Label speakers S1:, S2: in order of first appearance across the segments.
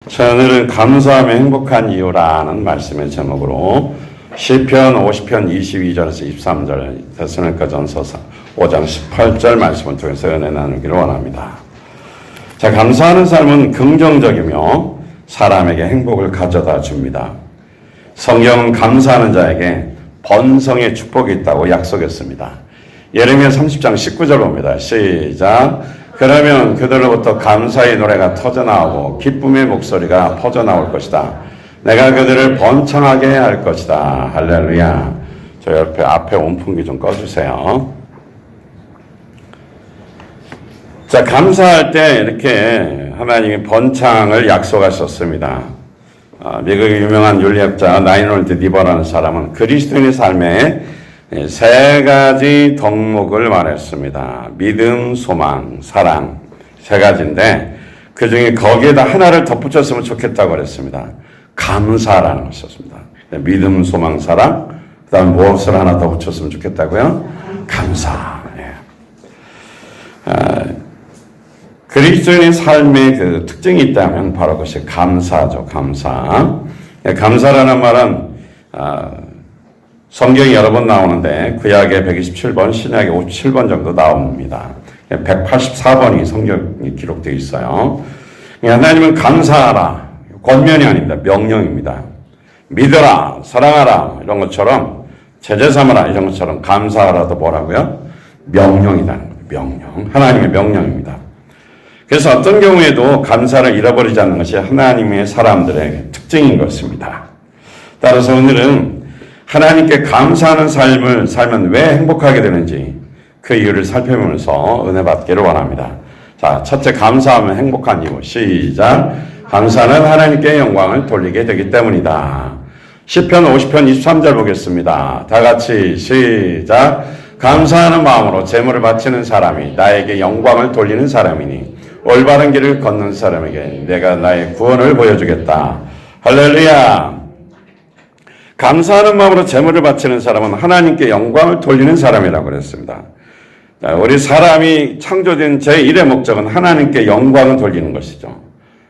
S1: 자, 오늘은 감사하며 행복한 이유라는 말씀의 제목으로 시편 50편 22절에서 23절 데살로니가전서 5장 18절 말씀을 통해서 은혜 나누기를 원합니다. 자, 감사하는 삶은 긍정적이며 사람에게 행복을 가져다 줍니다. 성경은 감사하는 자에게 번성의 축복이 있다고 약속했습니다. 예레미야 30장 19절 봅니다. 시작. 그러면 그들로부터 감사의 노래가 터져나오고 기쁨의 목소리가 퍼져나올 것이다. 내가 그들을 번창하게 할 것이다. 할렐루야. 저 옆에 앞에 온풍기 좀 꺼주세요. 자, 감사할 때 이렇게 하나님이 번창을 약속하셨습니다. 미국의 유명한 윤리학자 라이놀드 니버라는 사람은 그리스도인의 삶에 세 가지 덕목을 말했습니다. 믿음, 소망, 사랑 세 가지인데 그 중에 거기에다 하나를 덧붙였으면 좋겠다고 그랬습니다. 감사라는 것이었습니다. 믿음, 소망, 사랑 그 다음에 무엇을 하나 더 붙였으면 좋겠다고요? 감사. 그리스도인의 삶의 그 특징이 있다면 바로 그것이 감사죠. 감사. 감사라는 말은 성경이 여러 번 나오는데 구약에 127번, 신약에 57번 정도 나옵니다. 184번이 성경에 기록되어 있어요. 하나님은 감사하라. 권면이 아닙니다. 명령입니다. 믿어라, 사랑하라 이런 것처럼 제재 삼으라 이런 것처럼 감사하라도 뭐라고요? 명령이라는 거예요. 명령. 하나님의 명령입니다. 그래서 어떤 경우에도 감사를 잃어버리지 않는 것이 하나님의 사람들의 특징인 것입니다. 따라서 오늘은 하나님께 감사하는 삶을 살면 왜 행복하게 되는지 그 이유를 살펴보면서 은혜 받기를 원합니다. 자, 첫째, 감사하면 행복한 이유. 시작. 감사는 하나님께 영광을 돌리게 되기 때문이다. 시편 50편 23절 보겠습니다. 다 같이 시작. 감사하는 마음으로 제물을 바치는 사람이 나에게 영광을 돌리는 사람이니 올바른 길을 걷는 사람에게 내가 나의 구원을 보여주겠다. 할렐루야. 감사하는 마음으로 제물을 바치는 사람은 하나님께 영광을 돌리는 사람이라고 그랬습니다. 우리 사람이 창조된 제1의 목적은 하나님께 영광을 돌리는 것이죠.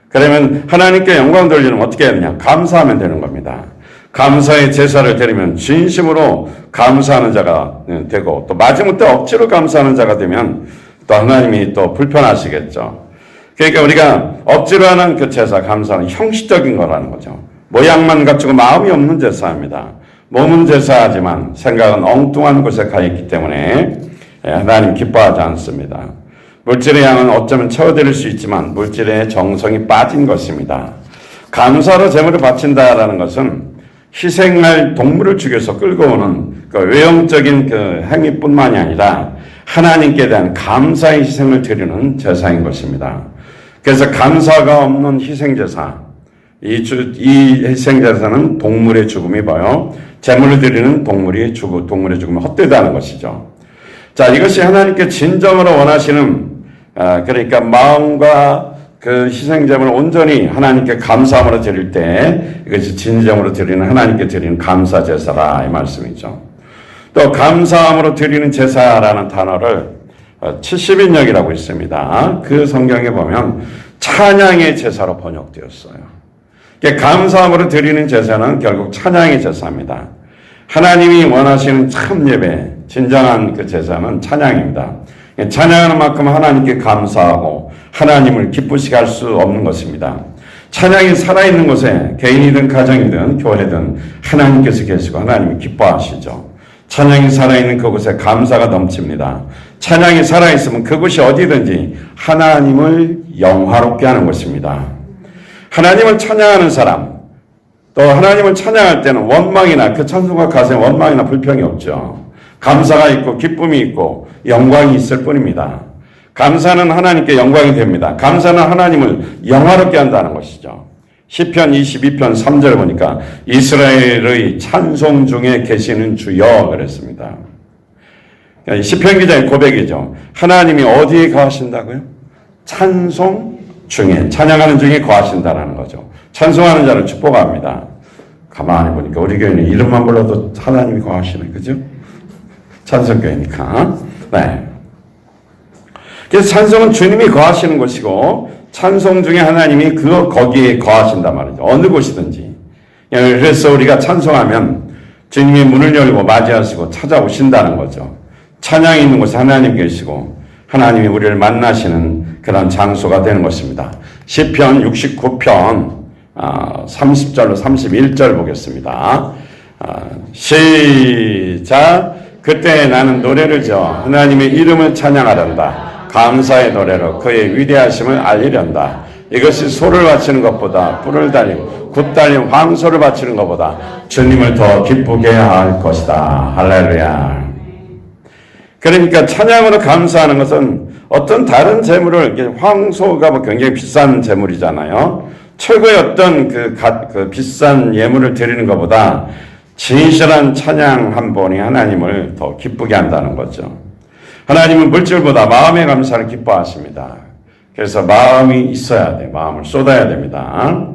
S1: 그러면 하나님께 영광 돌리려면 어떻게 해야 되냐? 감사하면 되는 겁니다. 감사의 제사를 드리면 진심으로 감사하는 자가 되고 또 마지못해 억지로 감사하는 자가 되면 또 하나님이 또 불편하시겠죠. 그러니까 우리가 억지로 하는 그 제사 감사는 형식적인 거라는 거죠. 모양만 갖추고 마음이 없는 제사입니다. 몸은 제사하지만 생각은 엉뚱한 곳에 가 있기 때문에 하나님 기뻐하지 않습니다. 물질의 양은 어쩌면 채워드릴 수 있지만 물질의 정성이 빠진 것입니다. 감사로 제물을 바친다라는 것은 희생할 동물을 죽여서 끌고 오는 그 외형적인 그 행위뿐만이 아니라 하나님께 대한 감사의 희생을 드리는 제사인 것입니다. 그래서 감사가 없는 희생제사, 이 희생제사는 동물의 죽음이 뭐요? 제물을 드리는 동물의 죽음이 헛되다는 것이죠. 자, 이것이 하나님께 진정으로 원하시는, 그러니까 마음과 그 희생제물을 온전히 하나님께 감사함으로 드릴 때 이것이 진정으로 드리는 하나님께 드리는 감사제사라 이 말씀이죠. 또 감사함으로 드리는 제사라는 단어를 70인역이라고 있습니다. 그 성경에 보면 찬양의 제사로 번역되었어요. 감사함으로 드리는 제사는 결국 찬양의 제사입니다. 하나님이 원하시는 참 예배, 진정한 그 제사는 찬양입니다. 찬양하는 만큼 하나님께 감사하고 하나님을 기쁘시게 할 수 없는 것입니다. 찬양이 살아있는 곳에 개인이든 가정이든 교회든 하나님께서 계시고 하나님이 기뻐하시죠. 찬양이 살아있는 그곳에 감사가 넘칩니다. 찬양이 살아있으면 그곳이 어디든지 하나님을 영화롭게 하는 것입니다. 하나님을 찬양하는 사람, 또 하나님을 찬양할 때는 원망이나 그 찬송과 가사에 원망이나 불평이 없죠. 감사가 있고 기쁨이 있고 영광이 있을 뿐입니다. 감사는 하나님께 영광이 됩니다. 감사는 하나님을 영화롭게 한다는 것이죠. 시편 22편 3절 보니까 이스라엘의 찬송 중에 계시는 주여 그랬습니다. 시편 기자의 고백이죠. 하나님이 어디에 거하신다고요? 찬송 중에, 찬양하는 중에 거하신다는 거죠. 찬송하는 자를 축복합니다. 가만히 보니까 우리 교회는 이름만 불러도 하나님이 거하시네, 그죠? 찬송교회니까. 네. 그래서 찬송은 주님이 거하시는 것이고 찬송 중에 하나님이 거기에 거하신단 말이죠. 어느 곳이든지. 그래서 우리가 찬송하면 주님이 문을 열고 맞이하시고 찾아오신다는 거죠. 찬양이 있는 곳에 하나님 계시고 하나님이 우리를 만나시는 그런 장소가 되는 것입니다. 시편 69편 30절로 31절 보겠습니다. 시작. 그때 나는 노래를 지어 하나님의 이름을 찬양하련다. 감사의 노래로 그의 위대하심을 알리련다. 이것이 소를 바치는 것보다 뿔을 달린 굿 달린 황소를 바치는 것보다 주님을 더 기쁘게 할 것이다. 할렐루야. 그러니까 찬양으로 감사하는 것은 어떤 다른 재물을, 황소가 굉장히 비싼 재물이잖아요. 최고의 어떤 그 비싼 예물을 드리는 것보다 진실한 찬양 한 번이 하나님을 더 기쁘게 한다는 거죠. 하나님은 물질보다 마음의 감사를 기뻐하십니다. 그래서 마음이 있어야 돼. 마음을 쏟아야 됩니다.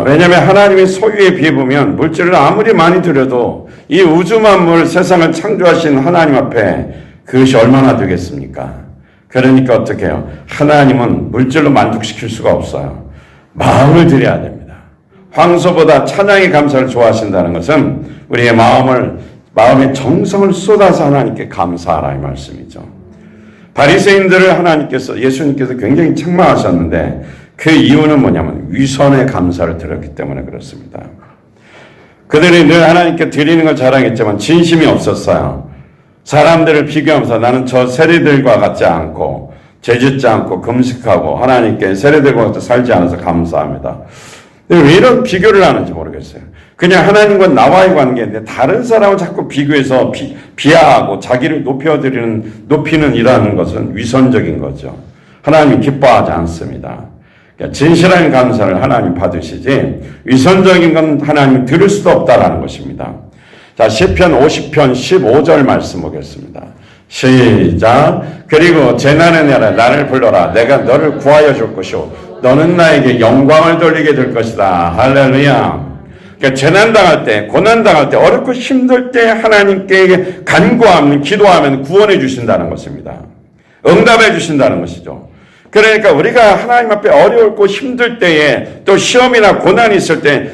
S1: 왜냐하면 하나님의 소유에 비해보면 물질을 아무리 많이 드려도 이 우주 만물 세상을 창조하신 하나님 앞에 그것이 얼마나 되겠습니까? 그러니까 어떻게 해요? 하나님은 물질로 만족시킬 수가 없어요. 마음을 드려야 됩니다. 황소보다 찬양의 감사를 좋아하신다는 것은 우리의 마음의 정성을 쏟아서 하나님께 감사하라 이 말씀이죠. 바리새인들을 예수님께서 굉장히 책망하셨는데 그 이유는 뭐냐면 위선의 감사를 드렸기 때문에 그렇습니다. 그들이 늘 하나님께 드리는 걸 자랑했지만 진심이 없었어요. 사람들을 비교하면서 나는 저 세리들과 같지 않고 죄짓지 않고 금식하고 하나님께 세리들과 같이 살지 않아서 감사합니다. 왜 이런 비교를 하는지 모르겠어요. 그냥 하나님과 나와의 관계인데 다른 사람을 자꾸 비교해서 비하하고 자기를 높이는 이러한 것은 위선적인 거죠. 하나님이 기뻐하지 않습니다. 그러니까 진실한 감사를 하나님 받으시지 위선적인 건 하나님 들을 수도 없다라는 것입니다. 자, 시편 50편 15절 말씀 보겠습니다. 시작. 그리고 재난의 날에 나를 불러라. 내가 너를 구하여 줄 것이오. 너는 나에게 영광을 돌리게 될 것이다. 할렐루야. 그러니까 재난당할 때, 고난당할 때, 어렵고 힘들 때 하나님께 간구하면, 기도하면 구원해 주신다는 것입니다. 응답해 주신다는 것이죠. 그러니까 우리가 하나님 앞에 어렵고 힘들 때에 또 시험이나 고난이 있을 때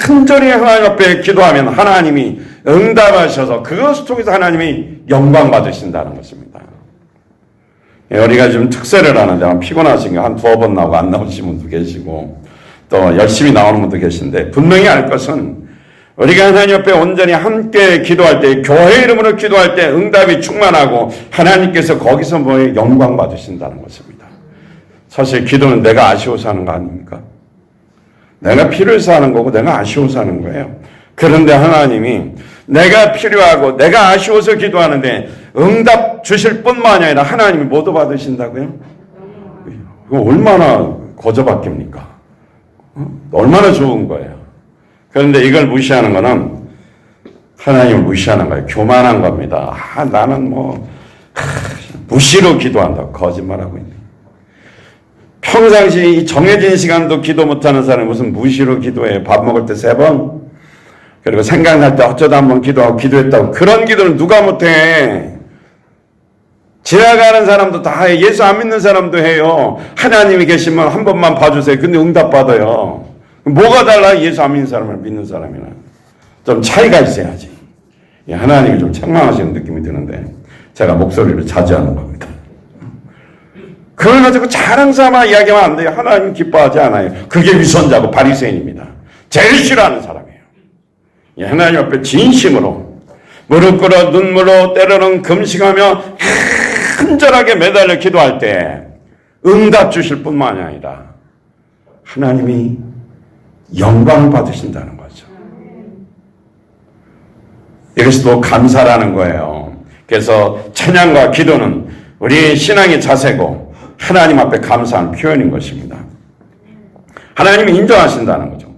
S1: 간절히 하나님 앞에 기도하면 하나님이 응답하셔서 그것을 통해서 하나님이 영광 받으신다는 것입니다. 우리가 좀 특세를 하는데 피곤하신 한 두어 번 나오고 안 나오신 분도 계시고 또 열심히 나오는 분도 계신데 분명히 알 것은 우리가 하나님 앞에 온전히 함께 기도할 때 교회 이름으로 기도할 때 응답이 충만하고 하나님께서 거기서 뭐에 영광 받으신다는 것입니다. 사실 기도는 내가 아쉬워서 하는 거 아닙니까? 내가 필요해서 하는 거고 내가 아쉬워서 하는 거예요. 그런데 하나님이 내가 필요하고 내가 아쉬워서 기도하는데 응답 주실 뿐만 아니라 하나님이 모두 받으신다고요? 이거 얼마나 거저받깁니까? 얼마나 좋은 거예요. 그런데 이걸 무시하는 거는 하나님을 무시하는 거예요. 교만한 겁니다. 나는 무시로 기도한다고 거짓말하고 있네. 평상시 이 정해진 시간도 기도 못하는 사람이 무슨 무시로 기도해. 밥 먹을 때 3번 그리고 생각날 때 어쩌다 한번 기도하고 기도했다고. 그런 기도는 누가 못해. 지나가는 사람도 다 해. 예수 안 믿는 사람도 해요. 하나님이 계시면 한 번만 봐주세요. 근데 응답 받아요. 뭐가 달라? 예수 안 믿는 사람을 믿는 사람이나. 좀 차이가 있어야지. 하나님이 좀 책망하시는 느낌이 드는데 제가 목소리를 자제하는 겁니다. 그걸 가지고 자랑 삼아 이야기하면 안 돼요. 하나님 기뻐하지 않아요. 그게 위선자고 바리새인입니다. 제일 싫어하는 사람이에요. 하나님 앞에 진심으로 무릎 꿇어 눈물로 때로는 금식하며 간절하게 매달려 기도할 때 응답 주실 뿐만 아니라 하나님이 영광 받으신다는 거죠. 이것이 또 감사라는 거예요. 그래서 찬양과 기도는 우리의 신앙의 자세고 하나님 앞에 감사한 표현인 것입니다. 하나님이 인정하신다는 거죠.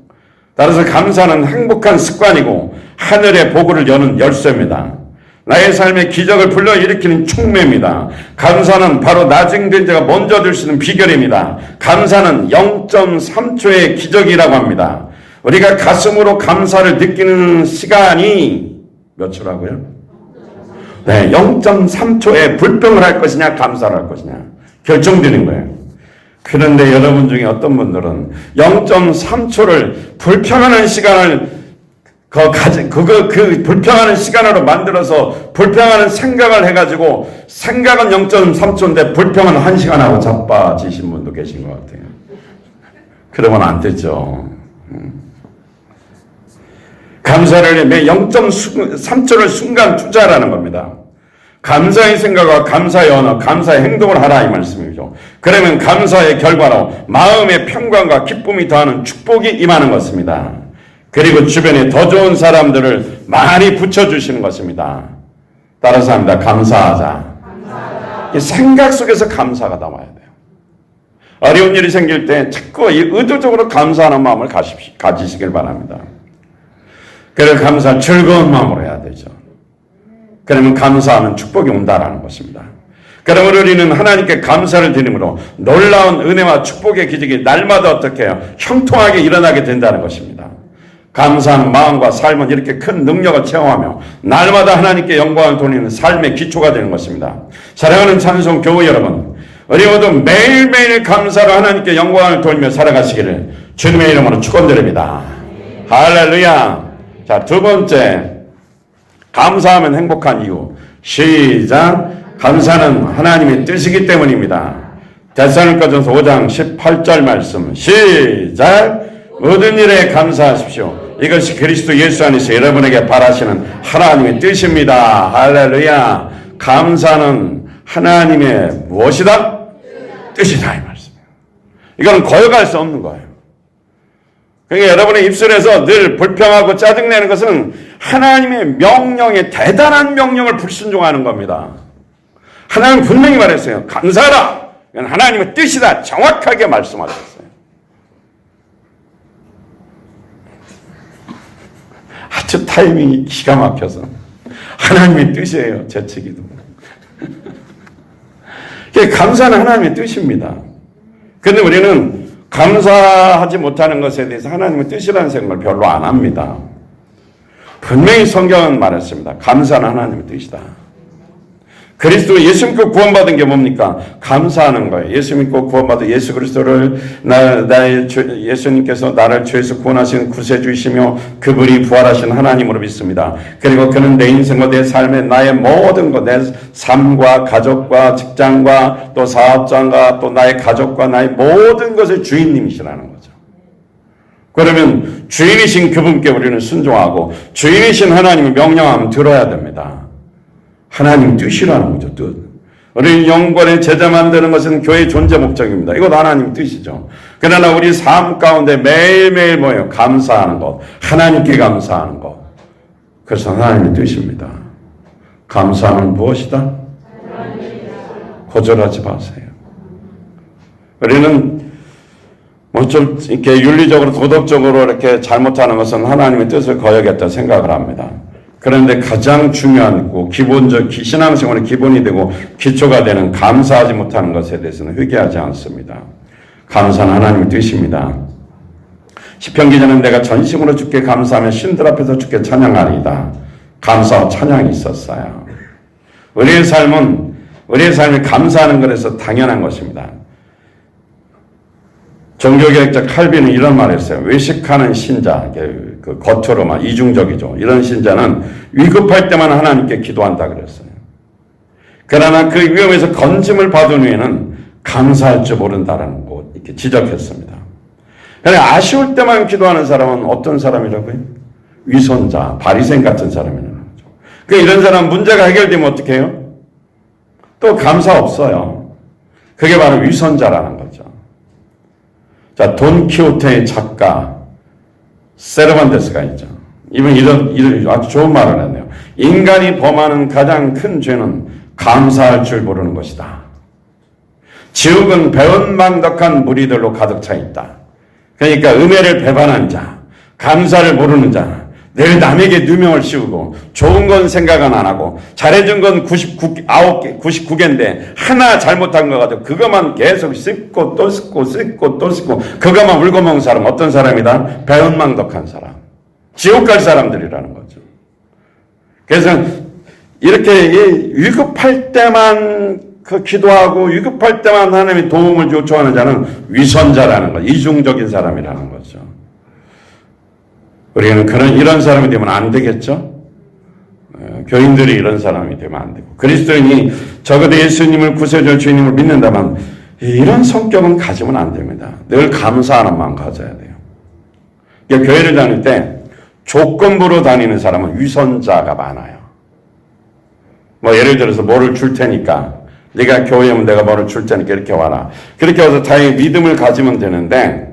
S1: 따라서 감사는 행복한 습관이고 하늘의 보고를 여는 열쇠입니다. 나의 삶에 기적을 불러일으키는 촉매입니다. 감사는 바로 나중된 자가 먼저 들 수 있는 비결입니다. 감사는 0.3초의 기적이라고 합니다. 우리가 가슴으로 감사를 느끼는 시간이 몇 초라고요? 네, 0.3초에 불평을 할 것이냐 감사를 할 것이냐 결정되는 거예요. 그런데 여러분 중에 어떤 분들은 0.3초를 불평하는 시간을 그 불평하는 시간으로 만들어서 불평하는 생각을 해가지고 생각은 0.3초인데 불평은 1시간하고 자빠지신 분도 계신 것 같아요. 그러면 안 되죠. 감사를 매 0.3초를 순간 투자라는 겁니다. 감사의 생각과 감사의 언어, 감사의 행동을 하라 이 말씀이죠. 그러면 감사의 결과로 마음의 평강과 기쁨이 더하는 축복이 임하는 것입니다. 그리고 주변에 더 좋은 사람들을 많이 붙여주시는 것입니다. 따라서 합니다. 감사하자. 이 생각 속에서 감사가 나와야 돼요. 어려운 일이 생길 때 자꾸 의도적으로 감사하는 마음을 가지시길 바랍니다. 그래서 감사 즐거운 마음으로 해야 되죠. 그러면 감사하면 축복이 온다라는 것입니다. 그러므로 우리는 하나님께 감사를 드림으로 놀라운 은혜와 축복의 기적이 날마다 어떻게 해요? 형통하게 일어나게 된다는 것입니다. 감사하는 마음과 삶은 이렇게 큰 능력을 체험하며 날마다 하나님께 영광을 돌리는 삶의 기초가 되는 것입니다. 사랑하는 찬송 교회 여러분, 우리 모두 매일매일 감사로 하나님께 영광을 돌리며 살아가시기를 주님의 이름으로 축원드립니다. 할렐루야. 자, 두 번째, 감사하면 행복한 이유. 시작. 감사는 하나님의 뜻이기 때문입니다. 데살로니가전서 5장 18절 말씀. 시작. 모든 일에 감사하십시오. 이것이 그리스도 예수 안에서 여러분에게 바라시는 하나님의 뜻입니다. 할렐루야. 감사는 하나님의 무엇이다? 뜻이다 이 말씀이에요. 이건 거역할 수 없는 거예요. 그러니까 여러분의 입술에서 늘 불평하고 짜증내는 것은 하나님의 명령에 대단한 명령을 불순종하는 겁니다. 하나님 분명히 말했어요. 감사하라. 이건 하나님의 뜻이다. 정확하게 말씀하셨어요. 아주 타이밍이 기가 막혀서 하나님의 뜻이에요. 재치기도. 감사는 하나님의 뜻입니다. 그런데 우리는 감사하지 못하는 것에 대해서 하나님의 뜻이라는 생각을 별로 안 합니다. 분명히 성경은 말했습니다. 감사는 하나님의 뜻이다. 그리스도 예수 믿고 구원받은 게 뭡니까? 감사하는 거예요. 예수 믿고 구원받은 예수 그리스도를 예수님께서 나를 죄에서 구원하신 구세주이시며 그분이 부활하신 하나님으로 믿습니다. 그리고 그는 내 인생과 내 삶에 나의 모든 것, 내 삶과 가족과 직장과 또 사업장과 또 나의 가족과 나의 모든 것의 주인님이시라는 거죠. 그러면 주인이신 그분께 우리는 순종하고 주인이신 하나님의 명령하면 들어야 됩니다. 하나님 뜻이라는 거죠. 뜻. 우리 영권의 제자 만드는 것은 교회의 존재 목적입니다. 이것도 하나님 뜻이죠. 그러나 우리 삶 가운데 매일매일 뭐예요? 감사하는 것. 하나님께 감사하는 것. 그래서 하나님의 뜻입니다. 감사는 무엇이다? 거절하지 마세요. 우리는 뭐 좀 이렇게 윤리적으로 도덕적으로 이렇게 잘못하는 것은 하나님의 뜻을 거역했다 생각을 합니다. 그런데 가장 중요한 기본적 신앙생활의 기본이 되고 기초가 되는 감사하지 못하는 것에 대해서는 회개하지 않습니다. 감사는 하나님의 뜻입니다. 시편 기자는 내가 전심으로 주께 감사하며 신들 앞에서 주께 찬양하리이다. 감사와 찬양이 있었어요. 우리의 삶이 감사하는 것에서 당연한 것입니다. 종교개혁자 칼빈은 이런 말을 했어요. 외식하는 신자, 그 겉으로만 이중적이죠. 이런 신자는 위급할 때만 하나님께 기도한다 그랬어요. 그러나 그 위험에서 건짐을 받은 후에는 감사할 줄 모른다라는 거 이렇게 지적했습니다. 그러나 아쉬울 때만 기도하는 사람은 어떤 사람이라고요? 위선자, 바리새인 같은 사람이라는 거죠. 그 이런 사람 문제가 해결되면 어떻게 해요? 또 감사 없어요. 그게 바로 위선자라는 거죠. 자, 돈키호테의 작가 세르반테스가 있죠. 이분 이런 아주 좋은 말을 했네요. 인간이 범하는 가장 큰 죄는 감사할 줄 모르는 것이다. 지옥은 배은망덕한 무리들로 가득 차 있다. 그러니까 은혜를 배반한 자, 감사를 모르는 자, 늘 남에게 누명을 씌우고 좋은 건 생각은 안 하고 잘해준 건 99개인데 하나 잘못한 거 가지고 그것만 계속 씹고 또 씹고 씹고 또 씹고 그것만 울고 먹는 사람 어떤 사람이다? 배은망덕한 사람. 지옥 갈 사람들이라는 거죠. 그래서 이렇게 위급할 때만 그 기도하고 위급할 때만 하나님의 도움을 요청하는 자는 위선자라는 거, 이중적인 사람이라는 거죠. 우리는 이런 사람이 되면 안 되겠죠? 교인들이 이런 사람이 되면 안 되고, 그리스도인이 적어도 예수님을 구세주 주님을 믿는다면 이런 성격은 가지면 안 됩니다. 늘 감사하는 마음 가져야 돼요. 그러니까 교회를 다닐 때 조건부로 다니는 사람은 위선자가 많아요. 뭐 예를 들어서 뭐를 줄 테니까, 네가 교회 오면 내가 뭐를 줄 테니까 이렇게 와라. 그렇게 와서 자기 믿음을 가지면 되는데,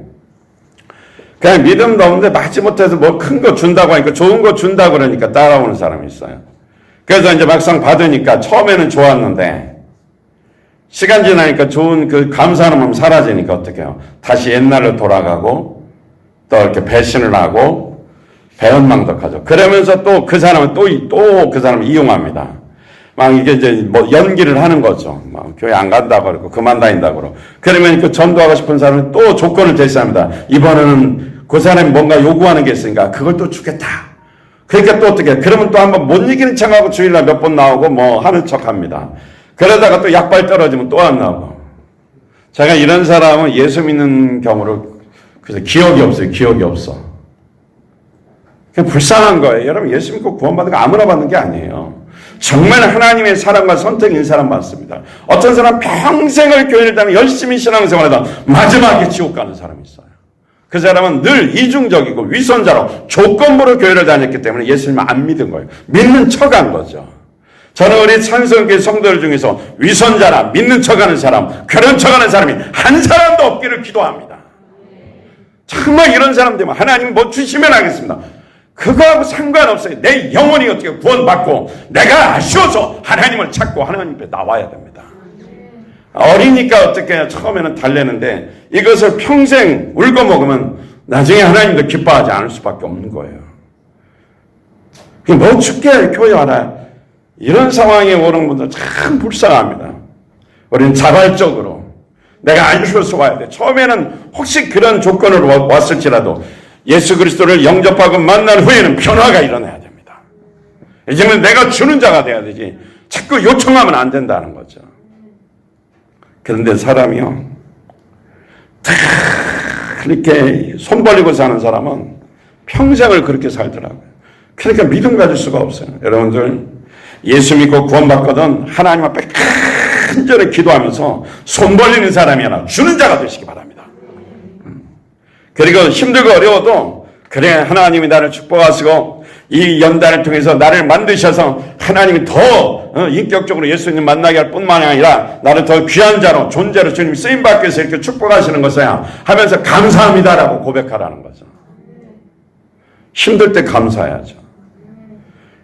S1: 그냥 믿음도 없는데 마지못해서 뭐 큰 거 준다고 하니까, 좋은 거 준다고 그러니까 따라오는 사람이 있어요. 그래서 이제 막상 받으니까 처음에는 좋았는데 시간 지나니까 좋은 그 감사하는 마음 사라지니까 어떻게 해요? 다시 옛날로 돌아가고 또 이렇게 배신을 하고 배은망덕하죠. 그러면서 또 그 사람은 또 그 사람을 이용합니다. 막 이게 이제 뭐 연기를 하는 거죠. 막 교회 안 간다고 그러고 그만 다닌다고 그러고. 그러면 그 전도하고 싶은 사람은 또 조건을 제시합니다. 이번에는 그 사람이 뭔가 요구하는 게 있으니까 그걸 또 주겠다. 그러니까 또 어떻게 해? 그러면 또 한번 못 이기는 척하고 주일날 몇 번 나오고 뭐 하는 척합니다. 그러다가 또 약발 떨어지면 또 안 나오고. 제가 이런 사람은 예수 믿는 경우로 그래서 기억이 없어요. 기억이 없어. 그냥 불쌍한 거예요. 여러분 예수 믿고 구원받는 거 아무나 받는 게 아니에요. 정말 하나님의 사랑과 선택인 사람 많습니다. 어떤 사람 평생을 교회를 다니며 열심히 신앙생활하다 마지막에 지옥 가는 사람이 있어요. 그 사람은 늘 이중적이고 위선자로 조건부로 교회를 다녔기 때문에 예수님을 안 믿은 거예요. 믿는 척한 거죠. 저는 우리 찬성교회 성도들 중에서 위선자나 믿는 척하는 사람, 그런 척하는 사람이 한 사람도 없기를 기도합니다. 정말 이런 사람 되면 하나님 뭐 주시면 하겠습니다. 그거하고 상관없어요. 내 영혼이 어떻게 구원받고 내가 아쉬워서 하나님을 찾고 하나님 앞에 나와야 됩니다. 어리니까 어떻게 해요? 처음에는 달래는데 이것을 평생 울고 먹으면 나중에 하나님도 기뻐하지 않을 수밖에 없는 거예요. 뭐 죽게 교회 와라. 이런 상황에 오는 분들 참 불쌍합니다. 우리는 자발적으로 내가 아쉬워서 와야 돼. 처음에는 혹시 그런 조건으로 왔을지라도 예수 그리스도를 영접하고 만난 후에는 변화가 일어나야 됩니다. 이제는 내가 주는 자가 돼야 되지. 자꾸 요청하면 안 된다는 거죠. 그런데 사람이요, 다 그렇게 손 벌리고 사는 사람은 평생을 그렇게 살더라고요. 그러니까 믿음 가질 수가 없어요. 여러분들 예수 믿고 구원받거든 하나님 앞에 간절히 기도하면서 손 벌리는 사람이 아니라 주는 자가 되시기 바랍니다. 그리고 힘들고 어려워도 그래 하나님이 나를 축복하시고 이 연단을 통해서 나를 만드셔서 하나님이 더 인격적으로 예수님 만나게 할 뿐만 아니라 나를 더 귀한 자로 존재로 주님 쓰임받기 위해서 이렇게 축복하시는 것이야 하면서 감사합니다라고 고백하라는 거죠. 힘들 때 감사해야죠.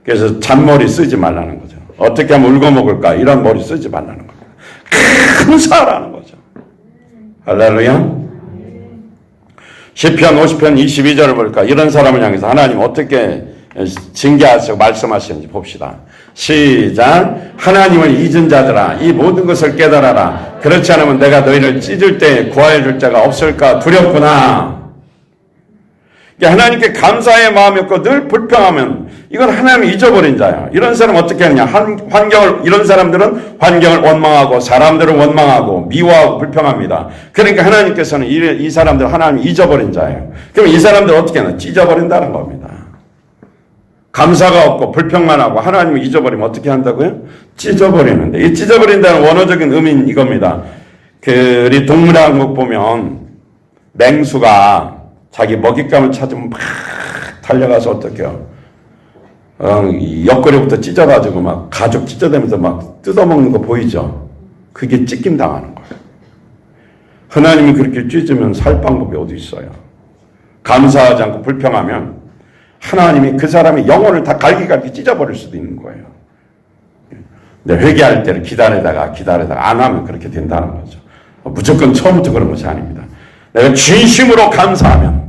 S1: 그래서 잔머리 쓰지 말라는 거죠. 어떻게 하면 울고 먹을까 이런 머리 쓰지 말라는 거예요. 감사하라는 거죠. 할렐루야. 시편 50편 22절을 볼까? 이런 사람을 향해서 하나님 어떻게 징계하시고 말씀하시는지 봅시다. 시작. 하나님을 잊은 자들아 이 모든 것을 깨달아라. 그렇지 않으면 내가 너희를 찢을 때 구하여 줄 자가 없을까 두렵구나. 하나님께 감사의 마음이 없고 늘 불평하면 이건 하나님이 잊어버린 자야. 이런 사람 어떻게 하느냐. 이런 사람들은 환경을 원망하고 사람들을 원망하고 미워하고 불평합니다. 그러니까 하나님께서는 이 사람들 하나님이 잊어버린 자예요. 그럼 이 사람들 어떻게 하냐. 찢어버린다는 겁니다. 감사가 없고 불평만 하고 하나님을 잊어버리면 어떻게 한다고요? 찢어버리는데 이 찢어버린다는 원어적인 의미는 이겁니다. 우리 동물왕국 보면 맹수가 자기 먹잇감을 찾으면 막 달려가서 어떡해요? 옆구리부터 찢어가지고 막 가죽 찢어대면서 막 뜯어먹는 거 보이죠? 그게 찢김 당하는 거예요. 하나님이 그렇게 찢으면 살 방법이 어디 있어요? 감사하지 않고 불평하면 하나님이 그 사람의 영혼을 다 갈기갈기 찢어버릴 수도 있는 거예요. 근데 회개할 때를 기다리다가 안 하면 그렇게 된다는 거죠. 무조건 처음부터 그런 것이 아닙니다. 내가 진심으로 감사하면,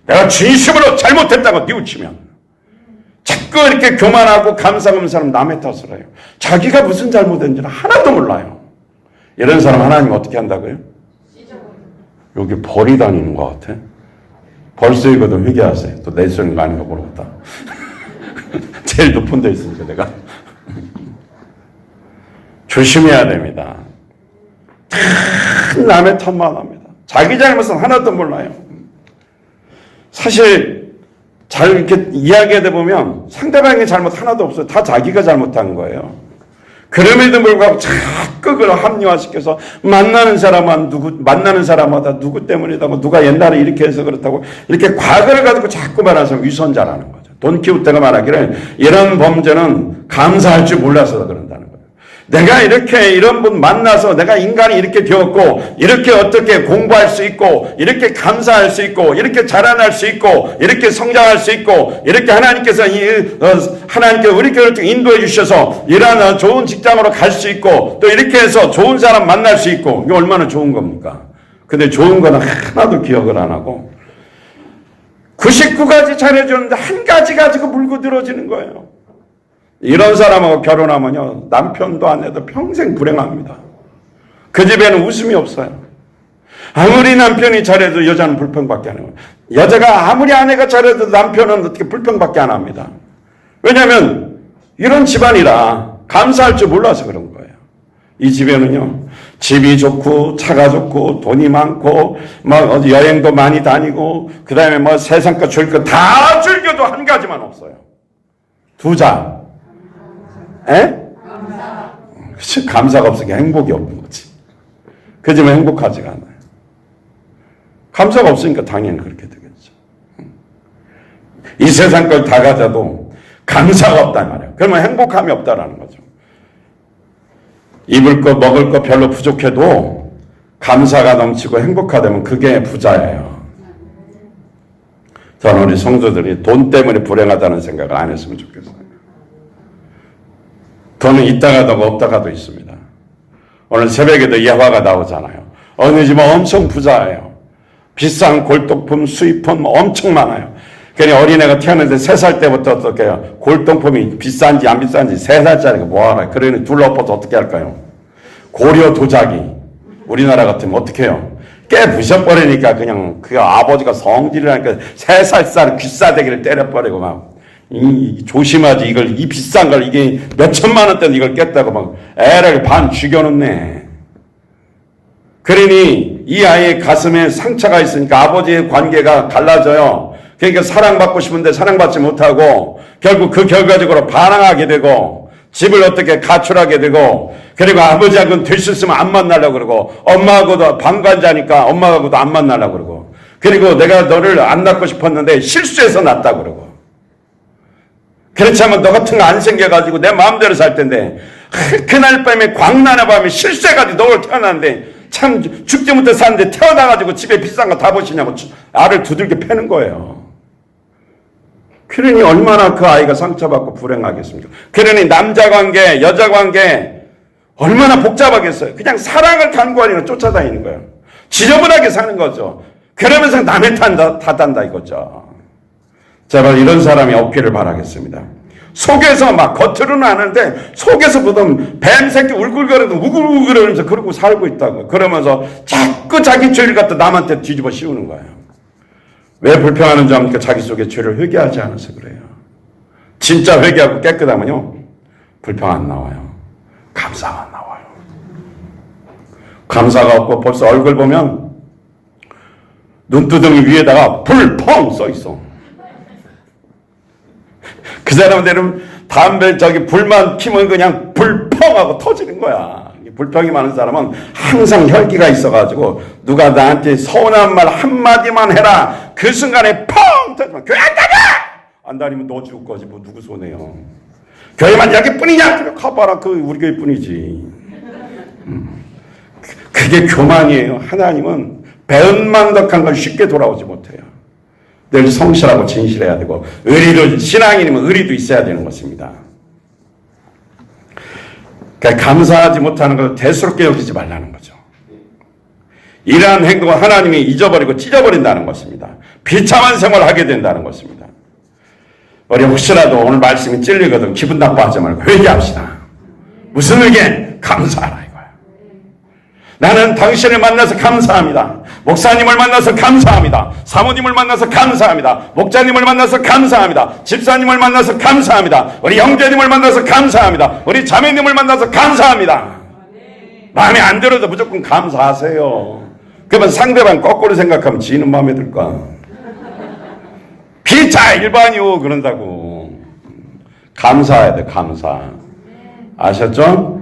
S1: 내가 진심으로 잘못했다고 뉘우치면, 자꾸 이렇게 교만하고 감사하는 사람 남의 탓을 해요. 자기가 무슨 잘못했는지는 하나도 몰라요. 이런 사람 하나님 어떻게 한다고요? 여기 벌이 다니는 것 같아. 벌써이거든 회개하세요. 또 내수는 거 아닌가 모르겠다. 제일 높은 데 있으니까 내가. 조심해야 됩니다. 남의 탓만 합니다. 자기 잘못은 하나도 몰라요. 사실 잘 이렇게 이야기하다 보면 상대방의 잘못 하나도 없어요. 다 자기가 잘못한 거예요. 그럼에도 불구하고 자꾸 그걸 합리화시켜서 만나는 사람마다 누구 때문이다고, 누가 옛날에 이렇게 해서 그렇다고, 이렇게 과거를 가지고 자꾸 말하면서 위선자라는 거죠. 돈키호테가 말하기를 이런 범죄는 감사할 줄 몰라서 그런다는 거예요. 내가 이렇게 이런 분 만나서 내가 인간이 이렇게 되었고, 이렇게 어떻게 공부할 수 있고, 이렇게 감사할 수 있고, 이렇게 자라날 수 있고, 이렇게 성장할 수 있고, 이렇게 하나님께서 우리를 인도해 주셔서 이러한 좋은 직장으로 갈 수 있고, 또 이렇게 해서 좋은 사람 만날 수 있고, 이게 얼마나 좋은 겁니까? 근데 좋은 거는 하나도 기억을 안 하고 99가지 잘해줬는데 한 가지 가지고 물고 늘어지는 거예요. 이런 사람하고 결혼하면요, 남편도 아내도 평생 불행합니다. 그 집에는 웃음이 없어요. 아무리 남편이 잘해도 여자는 불평밖에 안 해요. 여자가 아무리 아내가 잘해도 남편은 어떻게 불평밖에 안 합니다. 왜냐하면 이런 집안이라 감사할 줄 몰라서 그런 거예요. 이 집에는요, 집이 좋고 차가 좋고 돈이 많고 막 어디 여행도 많이 다니고 그 다음에 뭐 세상 것 줄 것 다 즐겨도 한 가지만 없어요. 두자. 에? 감사. 그치, 감사가 없으니까 행복이 없는 거지. 그 집은 행복하지가 않아요. 감사가 없으니까 당연히 그렇게 되겠죠. 이 세상 걸 다 가져도 감사가 없단 말이에요. 그러면 행복함이 없다라는 거죠. 입을 거 먹을 거 별로 부족해도 감사가 넘치고 행복하다면 그게 부자예요. 저는 우리 성도들이 돈 때문에 불행하다는 생각을 안 했으면 좋겠어요. 돈은 있다가도 없다가도 있습니다. 오늘 새벽에도 예화가 나오잖아요. 어느 집은 엄청 부자예요. 비싼 골동품, 수입품 엄청 많아요. 괜히 어린애가 태어났는데 3살 때부터 어떻게 해요? 골동품이 비싼지 안 비싼지 3살짜리가 뭐하나. 그러니 둘러엎어서 어떻게 할까요? 고려 도자기. 우리나라 같으면 어떻게 해요? 깨 부셔버리니까 그냥 그 아버지가 성질을 하니까 3살짜리 귀싸대기를 때려버리고 막 조심하지, 이 비싼 걸 이게 몇 천만 원대는 이걸 깼다고 막 애를 반 죽여놓네. 그러니 이 아이의 가슴에 상처가 있으니까 아버지의 관계가 갈라져요. 그러니까 사랑받고 싶은데 사랑받지 못하고 결국 그 결과적으로 반항하게 되고 집을 어떻게 가출하게 되고, 그리고 아버지하고는 될 수 있으면 안 만나려고 그러고, 엄마하고도 방관자니까 엄마하고도 안 만나려고 그러고, 그리고 내가 너를 안 낳고 싶었는데 실수해서 낳았다고 그러고, 그렇지 않으면 너 같은 거 안 생겨가지고 내 마음대로 살 텐데, 그날 밤에 광란의 밤에 실수해가지고 너를 태어났는데 참 죽지 못해 사는데 태어나가지고 집에 비싼 거 다 보시냐고 알을 두들겨 패는 거예요. 그러니 얼마나 그 아이가 상처받고 불행하겠습니까? 그러니 남자 관계, 여자 관계 얼마나 복잡하겠어요. 그냥 사랑을 간구하려면 쫓아다니는 거예요. 지저분하게 사는 거죠. 그러면서 남의 탓한다 이거죠. 제발 이런 사람이 없기를 바라겠습니다. 속에서 막 겉으로는 아는데 속에서 보던 뱀새끼 울굴거리도 우글우글거리면서 그러고 살고 있다고. 그러면서 자꾸 자기 죄를 갖다 남한테 뒤집어 씌우는 거예요. 왜 불평하는 줄 압니까? 자기 속에 죄를 회개하지 않아서 그래요. 진짜 회개하고 깨끗하면요, 불평 안 나와요. 감사가 나와요. 감사가 없고 벌써 얼굴 보면 눈두덩이 위에다가 불펑 써 있어. 그 사람들은 담배 불만 피면 그냥 불펑하고 터지는 거야. 불평이 많은 사람은 항상 혈기가 있어가지고 누가 나한테 서운한 말 한마디만 해라, 그 순간에 펑 터지면 교회 안 다녀! 안 다니면 너 죽을 거지 뭐 누구 손해요. 교회만 여기뿐이냐? 가봐라, 그 우리 교회뿐이지. 그게 교만이에요. 하나님은 배은망덕한 걸 쉽게 돌아오지 못해요. 늘 성실하고 진실해야 되고, 신앙인이면 의리도 있어야 되는 것입니다. 그러니까 감사하지 못하는 것을 대수롭게 여기지 말라는 거죠. 이러한 행동은 하나님이 잊어버리고 찢어버린다는 것입니다. 비참한 생활을 하게 된다는 것입니다. 우리 혹시라도 오늘 말씀이 찔리거든 기분 나빠하지 말고 회개합시다. 무슨 회개? 감사하라 이거야. 나는 당신을 만나서 감사합니다. 목사님을 만나서 감사합니다. 사모님을 만나서 감사합니다. 목자님을 만나서 감사합니다. 집사님을 만나서 감사합니다. 우리 형제님을 만나서 감사합니다. 우리 자매님을 만나서 감사합니다. 마음에 안 들어도 무조건 감사하세요. 그러면 상대방 거꾸로 생각하면 지는 마음에 들까? 피차 일반이요 그런다고. 감사해야 돼, 감사. 아셨죠?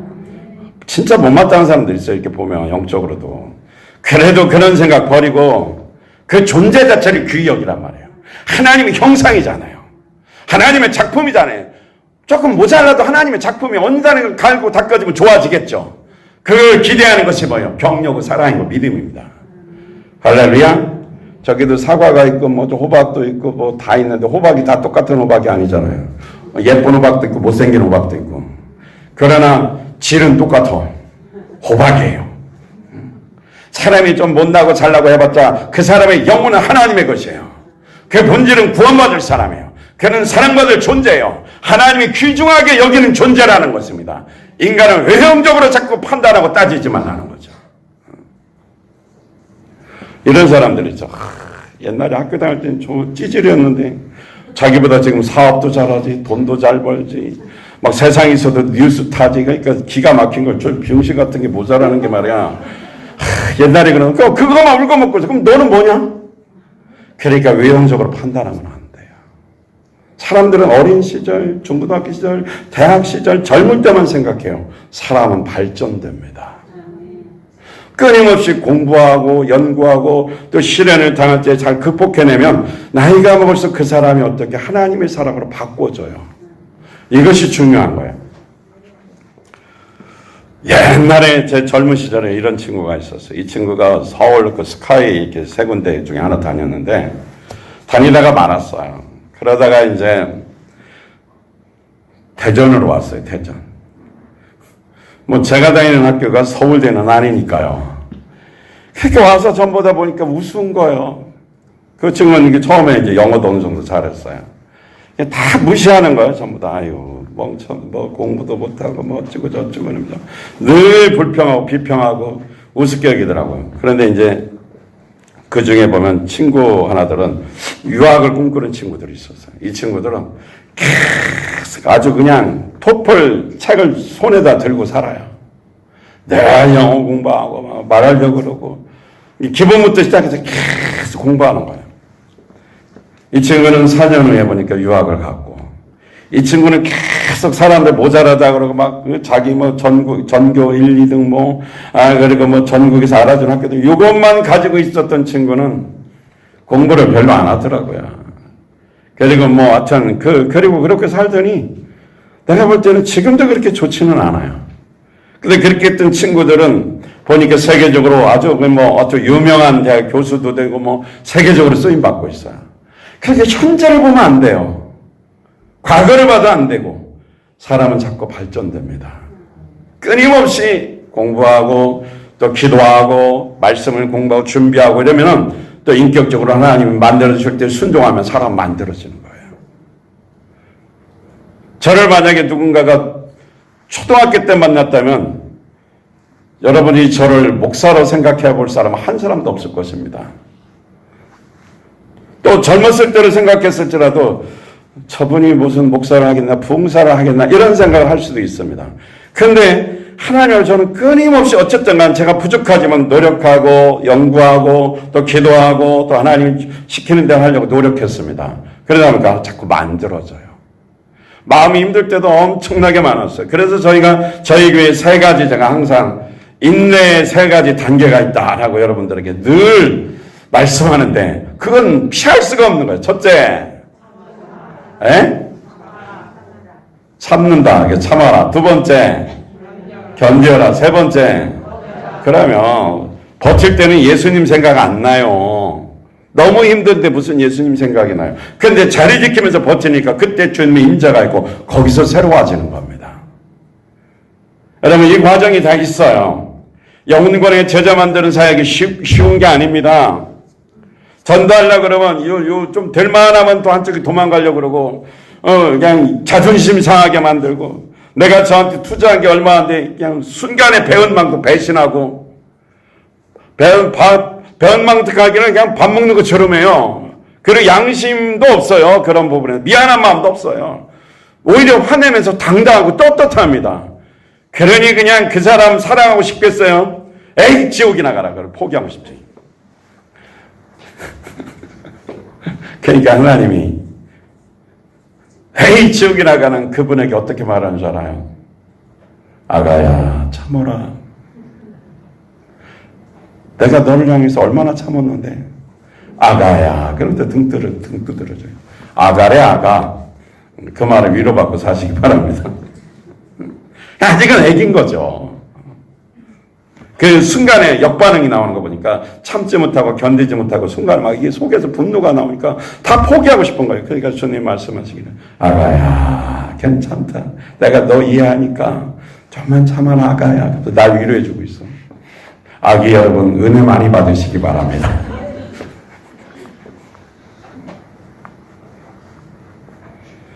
S1: 진짜 못마땅한 사람들 있어요. 이렇게 보면 영적으로도. 그래도 그런 생각 버리고 그 존재 자체를 귀히 여기란 말이에요. 하나님의 형상이잖아요. 하나님의 작품이잖아요. 조금 모자라도 하나님의 작품이 언제나 갈고 닦아지면 좋아지겠죠. 그걸 기대하는 것이 뭐예요? 경려고 사랑이고 믿음입니다. 할렐루야. 저기도 사과가 있고 뭐 호박도 있고 뭐 다 있는데 호박이 다 똑같은 호박이 아니잖아요. 예쁜 호박도 있고 못생긴 호박도 있고. 그러나 질은 똑같아. 호박이에요. 사람이 좀 못나고 잘나고 해봤자 그 사람의 영혼은 하나님의 것이에요. 그 본질은 구원받을 사람이에요. 그는 사랑받을 존재예요. 하나님이 귀중하게 여기는 존재라는 것입니다. 인간은 외형적으로 자꾸 판단하고 따지지 말라는 거죠. 이런 사람들 있죠. 옛날에 학교 다닐 때는 좀 찌질이었는데 자기보다 지금 사업도 잘하지, 돈도 잘 벌지, 막 세상에서도 뉴스 타지. 그러니까 기가 막힌 걸 저 병신 같은 게 모자라는 게 말이야. 옛날에 그러면 그거만 울고 먹고 그럼 너는 뭐냐? 그러니까 외형적으로 판단하면 안 돼요. 사람들은 어린 시절, 중고등학교 시절, 대학 시절 젊을 때만 생각해요. 사람은 발전됩니다. 끊임없이 공부하고 연구하고 또 시련을 당할 때 잘 극복해내면 나이가 먹을수록 그 사람이 어떻게 하나님의 사람으로 바꿔줘요. 이것이 중요한 거예요. 옛날에 제 젊은 시절에 이런 친구가 있었어요. 이 친구가 서울 그 스카이 이렇게 세 군데 중에 하나 다녔는데 다니다가 말았어요. 그러다가 이제 대전으로 왔어요. 대전. 뭐 제가 다니는 학교가 서울대는 아니니까요. 그렇게 와서 전보다 보니까 우스운 거예요. 그 친구는 이게 처음에 이제 영어도 어느 정도 잘했어요. 다 무시하는 거예요. 전부 다. 아유, 멍청, 뭐 공부도 못하고 뭐 어쩌고 저쩌고 늘 불평하고 비평하고 우습게 여기더라고요. 그런데 이제 그 중에 보면 친구 하나들은 유학을 꿈꾸는 친구들이 있었어요. 이 친구들은 계속 아주 그냥 토플 책을 손에다 들고 살아요. 내가 영어 공부하고 막 말하려고 그러고 기본부터 시작해서 계속 공부하는 거예요. 이 친구는 4년 후에 보니까 유학을 갔고, 이 친구는 계속 사람들 모자라다 그러고 막 자기 뭐 전교 1, 2등 뭐, 그리고 뭐 전국에서 알아준 학교들, 이것만 가지고 있었던 친구는 공부를 별로 안 하더라고요. 그리고 뭐 하여튼, 그리고 그렇게 살더니 내가 볼 때는 지금도 그렇게 좋지는 않아요. 근데 그렇게 했던 친구들은 보니까 세계적으로 아주 유명한 대학 교수도 되고 뭐 세계적으로 쓰임 받고 있어요. 그렇게 현재를 보면 안 돼요. 과거를 봐도 안 되고 사람은 자꾸 발전됩니다. 끊임없이 공부하고 또 기도하고 말씀을 공부하고 준비하고 이러면은 또 인격적으로 하나님이 만들어주실 때 순종하면 사람 만들어지는 거예요. 저를 만약에 누군가가 초등학교 때 만났다면 여러분이 저를 목사로 생각해 볼 사람은 한 사람도 없을 것입니다. 또 젊었을 때를 생각했을지라도 저분이 무슨 목사를 하겠나 부흥사를 하겠나 이런 생각을 할 수도 있습니다. 그런데 하나님을 저는 끊임없이 어쨌든 간 제가 부족하지만 노력하고 연구하고 또 기도하고 또 하나님 시키는 대로 하려고 노력했습니다. 그러다 보니까 자꾸 만들어져요. 마음이 힘들 때도 엄청나게 많았어요. 그래서 저희 교회 세 가지 제가 항상 인내의 세 가지 단계가 있다라고 여러분들에게 늘 말씀하는데 그건 피할 수가 없는 거예요. 첫째, 참는다. 참아라. 두 번째, 견뎌라. 세 번째, 그러면 버틸 때는 예수님 생각 안 나요. 너무 힘든데 무슨 예수님 생각이 나요. 근데 자리 지키면서 버티니까 그때 주님의 임재가 있고 거기서 새로워지는 겁니다. 여러분 이 과정이 다 있어요. 영혼권의 제자 만드는 사역이 쉬운 게 아닙니다. 전도하려고 그러면 좀 될 만하면 또 한쪽이 도망가려고 그러고 그냥 자존심 상하게 만들고 내가 저한테 투자한 게 얼마인데 그냥 순간에 배운 만큼 배신하고 배운 만큼 하기는 그냥 밥 먹는 것처럼 해요. 그리고 양심도 없어요. 그런 부분에 미안한 마음도 없어요. 오히려 화내면서 당당하고 떳떳합니다. 그러니 그냥 그 사람 사랑하고 싶겠어요? 에이, 지옥이나 가라. 그걸 포기하고 싶지. 그러니까 하나님이 에이, 지옥이나 가는 그분에게 어떻게 말하는 줄 알아요? 아가야, 참어라. 내가 너를 향해서 얼마나 참았는데. 아가야. 그런데 등 두드려줘요. 아가래, 아가. 그 말을 위로받고 사시기 바랍니다. 아직은 애긴 거죠. 그 순간에 역반응이 나오는 거 보니까 참지 못하고 견디지 못하고 순간에 막 이게 속에서 분노가 나오니까 다 포기하고 싶은 거예요. 그러니까 주님 말씀하시기를 아가야, 괜찮다. 내가 너 이해하니까 좀만 참아라, 아가야. 날 위로해주고 있어. 아기 여러분, 은혜 많이 받으시기 바랍니다.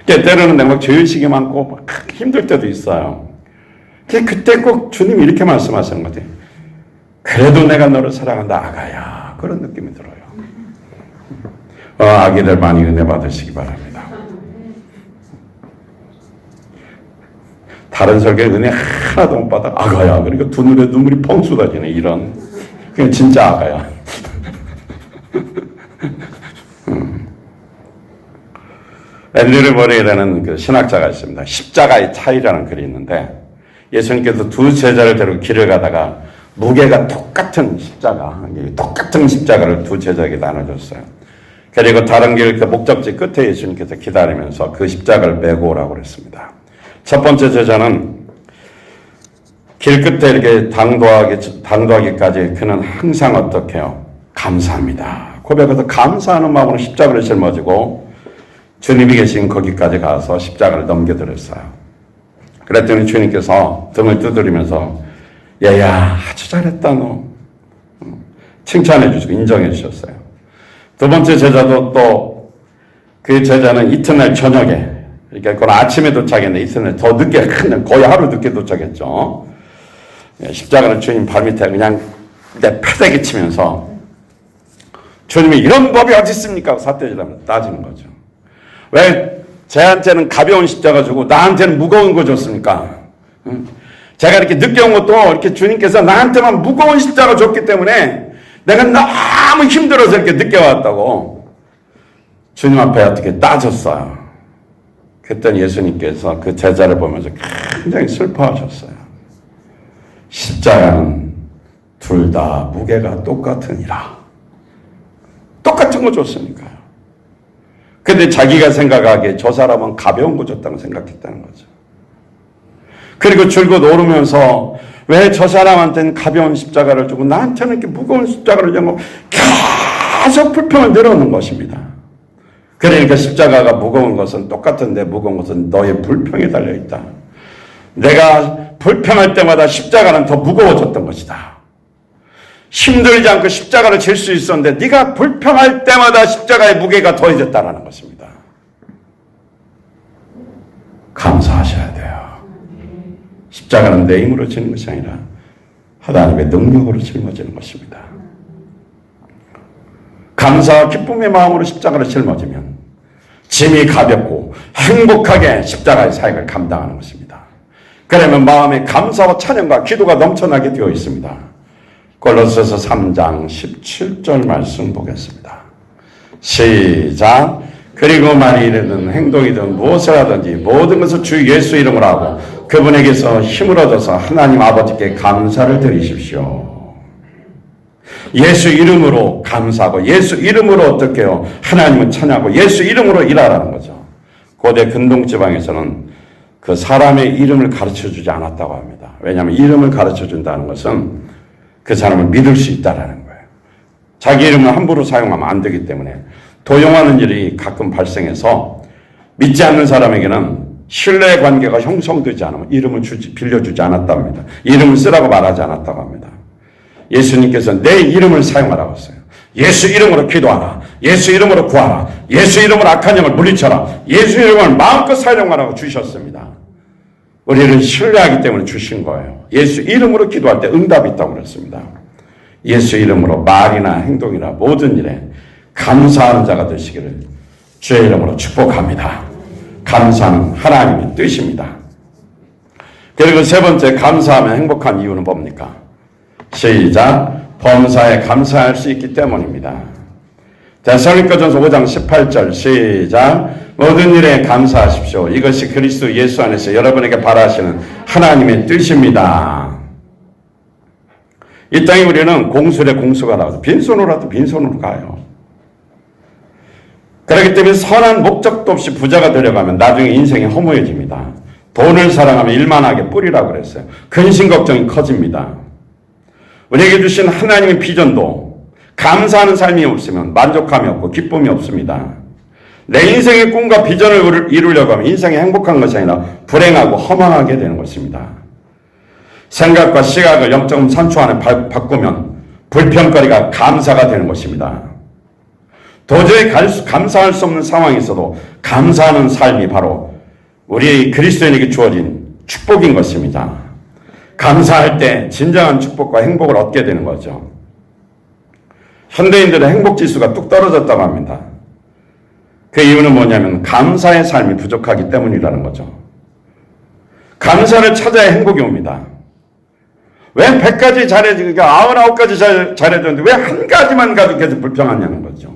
S1: 때로는 내가 죄의식이 많고 막 힘들 때도 있어요. 그때 꼭 주님이 이렇게 말씀하시는 것 같아요. 그래도 내가 너를 사랑한다, 아가야. 그런 느낌이 들어요. 아기들 많이 은혜 받으시기 바랍니다. 다른 설교에 은혜 하나도 못 받아. 아가야. 그러니까 두 눈에 눈물이 펑 쏟아지네. 이런. 그냥 진짜 아가야. 앤드류 머레이라는 그 신학자가 있습니다. 십자가의 차이라는 글이 있는데 예수님께서 두 제자를 데리고 길을 가다가 무게가 똑같은 십자가를 두 제자에게 나눠줬어요. 그리고 다른 길 그 목적지 끝에 예수님께서 기다리면서 그 십자가를 메고 오라고 그랬습니다. 첫 번째 제자는 길 끝에 이렇게 당도하기까지 그는 항상 어떻게 해요? 감사합니다. 고백해서 감사하는 마음으로 십자가를 짊어지고 주님이 계신 거기까지 가서 십자가를 넘겨드렸어요. 그랬더니 주님께서 등을 두드리면서 얘야, 아주 잘했다 너. 칭찬해 주시고 인정해 주셨어요. 두 번째 제자도 또 그 제자는 이튿날 저녁에, 그러니까 그건 아침에 도착했는데 이튿날 더 늦게, 거의 하루 늦게 도착했죠. 십자가를 주님 발밑에 그냥 내 패대기 치면서 주님이 이런 법이 어디 있습니까? 삿대질하면 따지는 거죠. 왜 쟤한테는 가벼운 십자가 주고 나한테는 무거운 거 줬습니까? 제가 이렇게 늦게 온 것도 이렇게 주님께서 나한테만 무거운 십자가 줬기 때문에 내가 너무 힘들어서 이렇게 늦게 왔다고 주님 앞에 어떻게 따졌어요. 그랬더니 예수님께서 그 제자를 보면서 굉장히 슬퍼하셨어요. 십자가는 둘 다 무게가 똑같으니라. 똑같은 거 줬으니까요. 근데 자기가 생각하기에 저 사람은 가벼운 거 줬다고 생각했다는 거죠. 그리고 줄곧 오르면서 왜 저 사람한테는 가벼운 십자가를 주고 나한테는 이렇게 무거운 십자가를 주고 계속 불평을 늘어놓는 것입니다. 그러니까 십자가가 무거운 것은 똑같은데 무거운 것은 너의 불평에 달려있다. 내가 불평할 때마다 십자가는 더 무거워졌던 것이다. 힘들지 않고 십자가를 질 수 있었는데 네가 불평할 때마다 십자가의 무게가 더해졌다는 것입니다. 감사하셔야 돼요. 십자가는 내 힘으로 지는 것이 아니라 하나님의 능력으로 짊어지는 것입니다. 감사와 기쁨의 마음으로 십자가를 짊어지면 짐이 가볍고 행복하게 십자가의 사역을 감당하는 것입니다. 그러면 마음에 감사와 찬양과 기도가 넘쳐나게 되어 있습니다. 골로새서 3장 17절 말씀 보겠습니다. 시작. 그리고 말이든 행동이든 무엇을 하든지 모든 것을 주 예수 이름으로 하고 그분에게서 힘을 얻어서 하나님 아버지께 감사를 드리십시오. 예수 이름으로 감사하고 예수 이름으로 어떻게 해요? 하나님은 찬양하고 예수 이름으로 일하라는 거죠. 고대 근동지방에서는 그 사람의 이름을 가르쳐주지 않았다고 합니다. 왜냐하면 이름을 가르쳐준다는 것은 그 사람을 믿을 수 있다는 거예요. 자기 이름을 함부로 사용하면 안 되기 때문에 도용하는 일이 가끔 발생해서 믿지 않는 사람에게는 신뢰 관계가 형성되지 않으면 이름을 빌려주지 않았답니다. 이름을 쓰라고 말하지 않았다고 합니다. 예수님께서 내 이름을 사용하라고 했어요. 예수 이름으로 기도하라. 예수 이름으로 구하라. 예수 이름으로 악한 영을 물리쳐라. 예수 이름을 마음껏 사용하라고 주셨습니다. 우리를 신뢰하기 때문에 주신 거예요. 예수 이름으로 기도할 때 응답이 있다고 그랬습니다. 예수 이름으로 말이나 행동이나 모든 일에 감사하는 자가 되시기를 주의 이름으로 축복합니다. 감사는 하나님의 뜻입니다. 그리고 세 번째, 감사하면 행복한 이유는 뭡니까? 시작. 범사에 감사할 수 있기 때문입니다. 데살로니가전서 5장 18절 시작. 모든 일에 감사하십시오. 이것이 그리스도 예수 안에서 여러분에게 바라시는 하나님의 뜻입니다. 이 땅에 우리는 공술에 공수가 나와서 빈손으로라도 빈손으로 가요. 그렇기 때문에 선한 목적도 없이 부자가 되려가면 나중에 인생이 허무해집니다. 돈을 사랑하면 일만하게 뿌리라고 그랬어요. 근심 걱정이 커집니다. 우리에게 주신 하나님의 비전도 감사하는 삶이 없으면 만족감이 없고 기쁨이 없습니다. 내 인생의 꿈과 비전을 이루려고 하면 인생이 행복한 것이 아니라 불행하고 허망하게 되는 것입니다. 생각과 시각을 0.3초 안에 바꾸면 불평거리가 감사가 되는 것입니다. 도저히 감사할 수 없는 상황이 있어도 감사하는 삶이 바로 우리 그리스도인에게 주어진 축복인 것입니다. 감사할 때 진정한 축복과 행복을 얻게 되는 거죠. 현대인들의 행복지수가 뚝 떨어졌다고 합니다. 그 이유는 뭐냐면 감사의 삶이 부족하기 때문이라는 거죠. 감사를 찾아야 행복이 옵니다. 왜 100가지 잘해주니까 99가지 잘해줬는데 왜 한 가지만 가지고 계속 불평하냐는 거죠.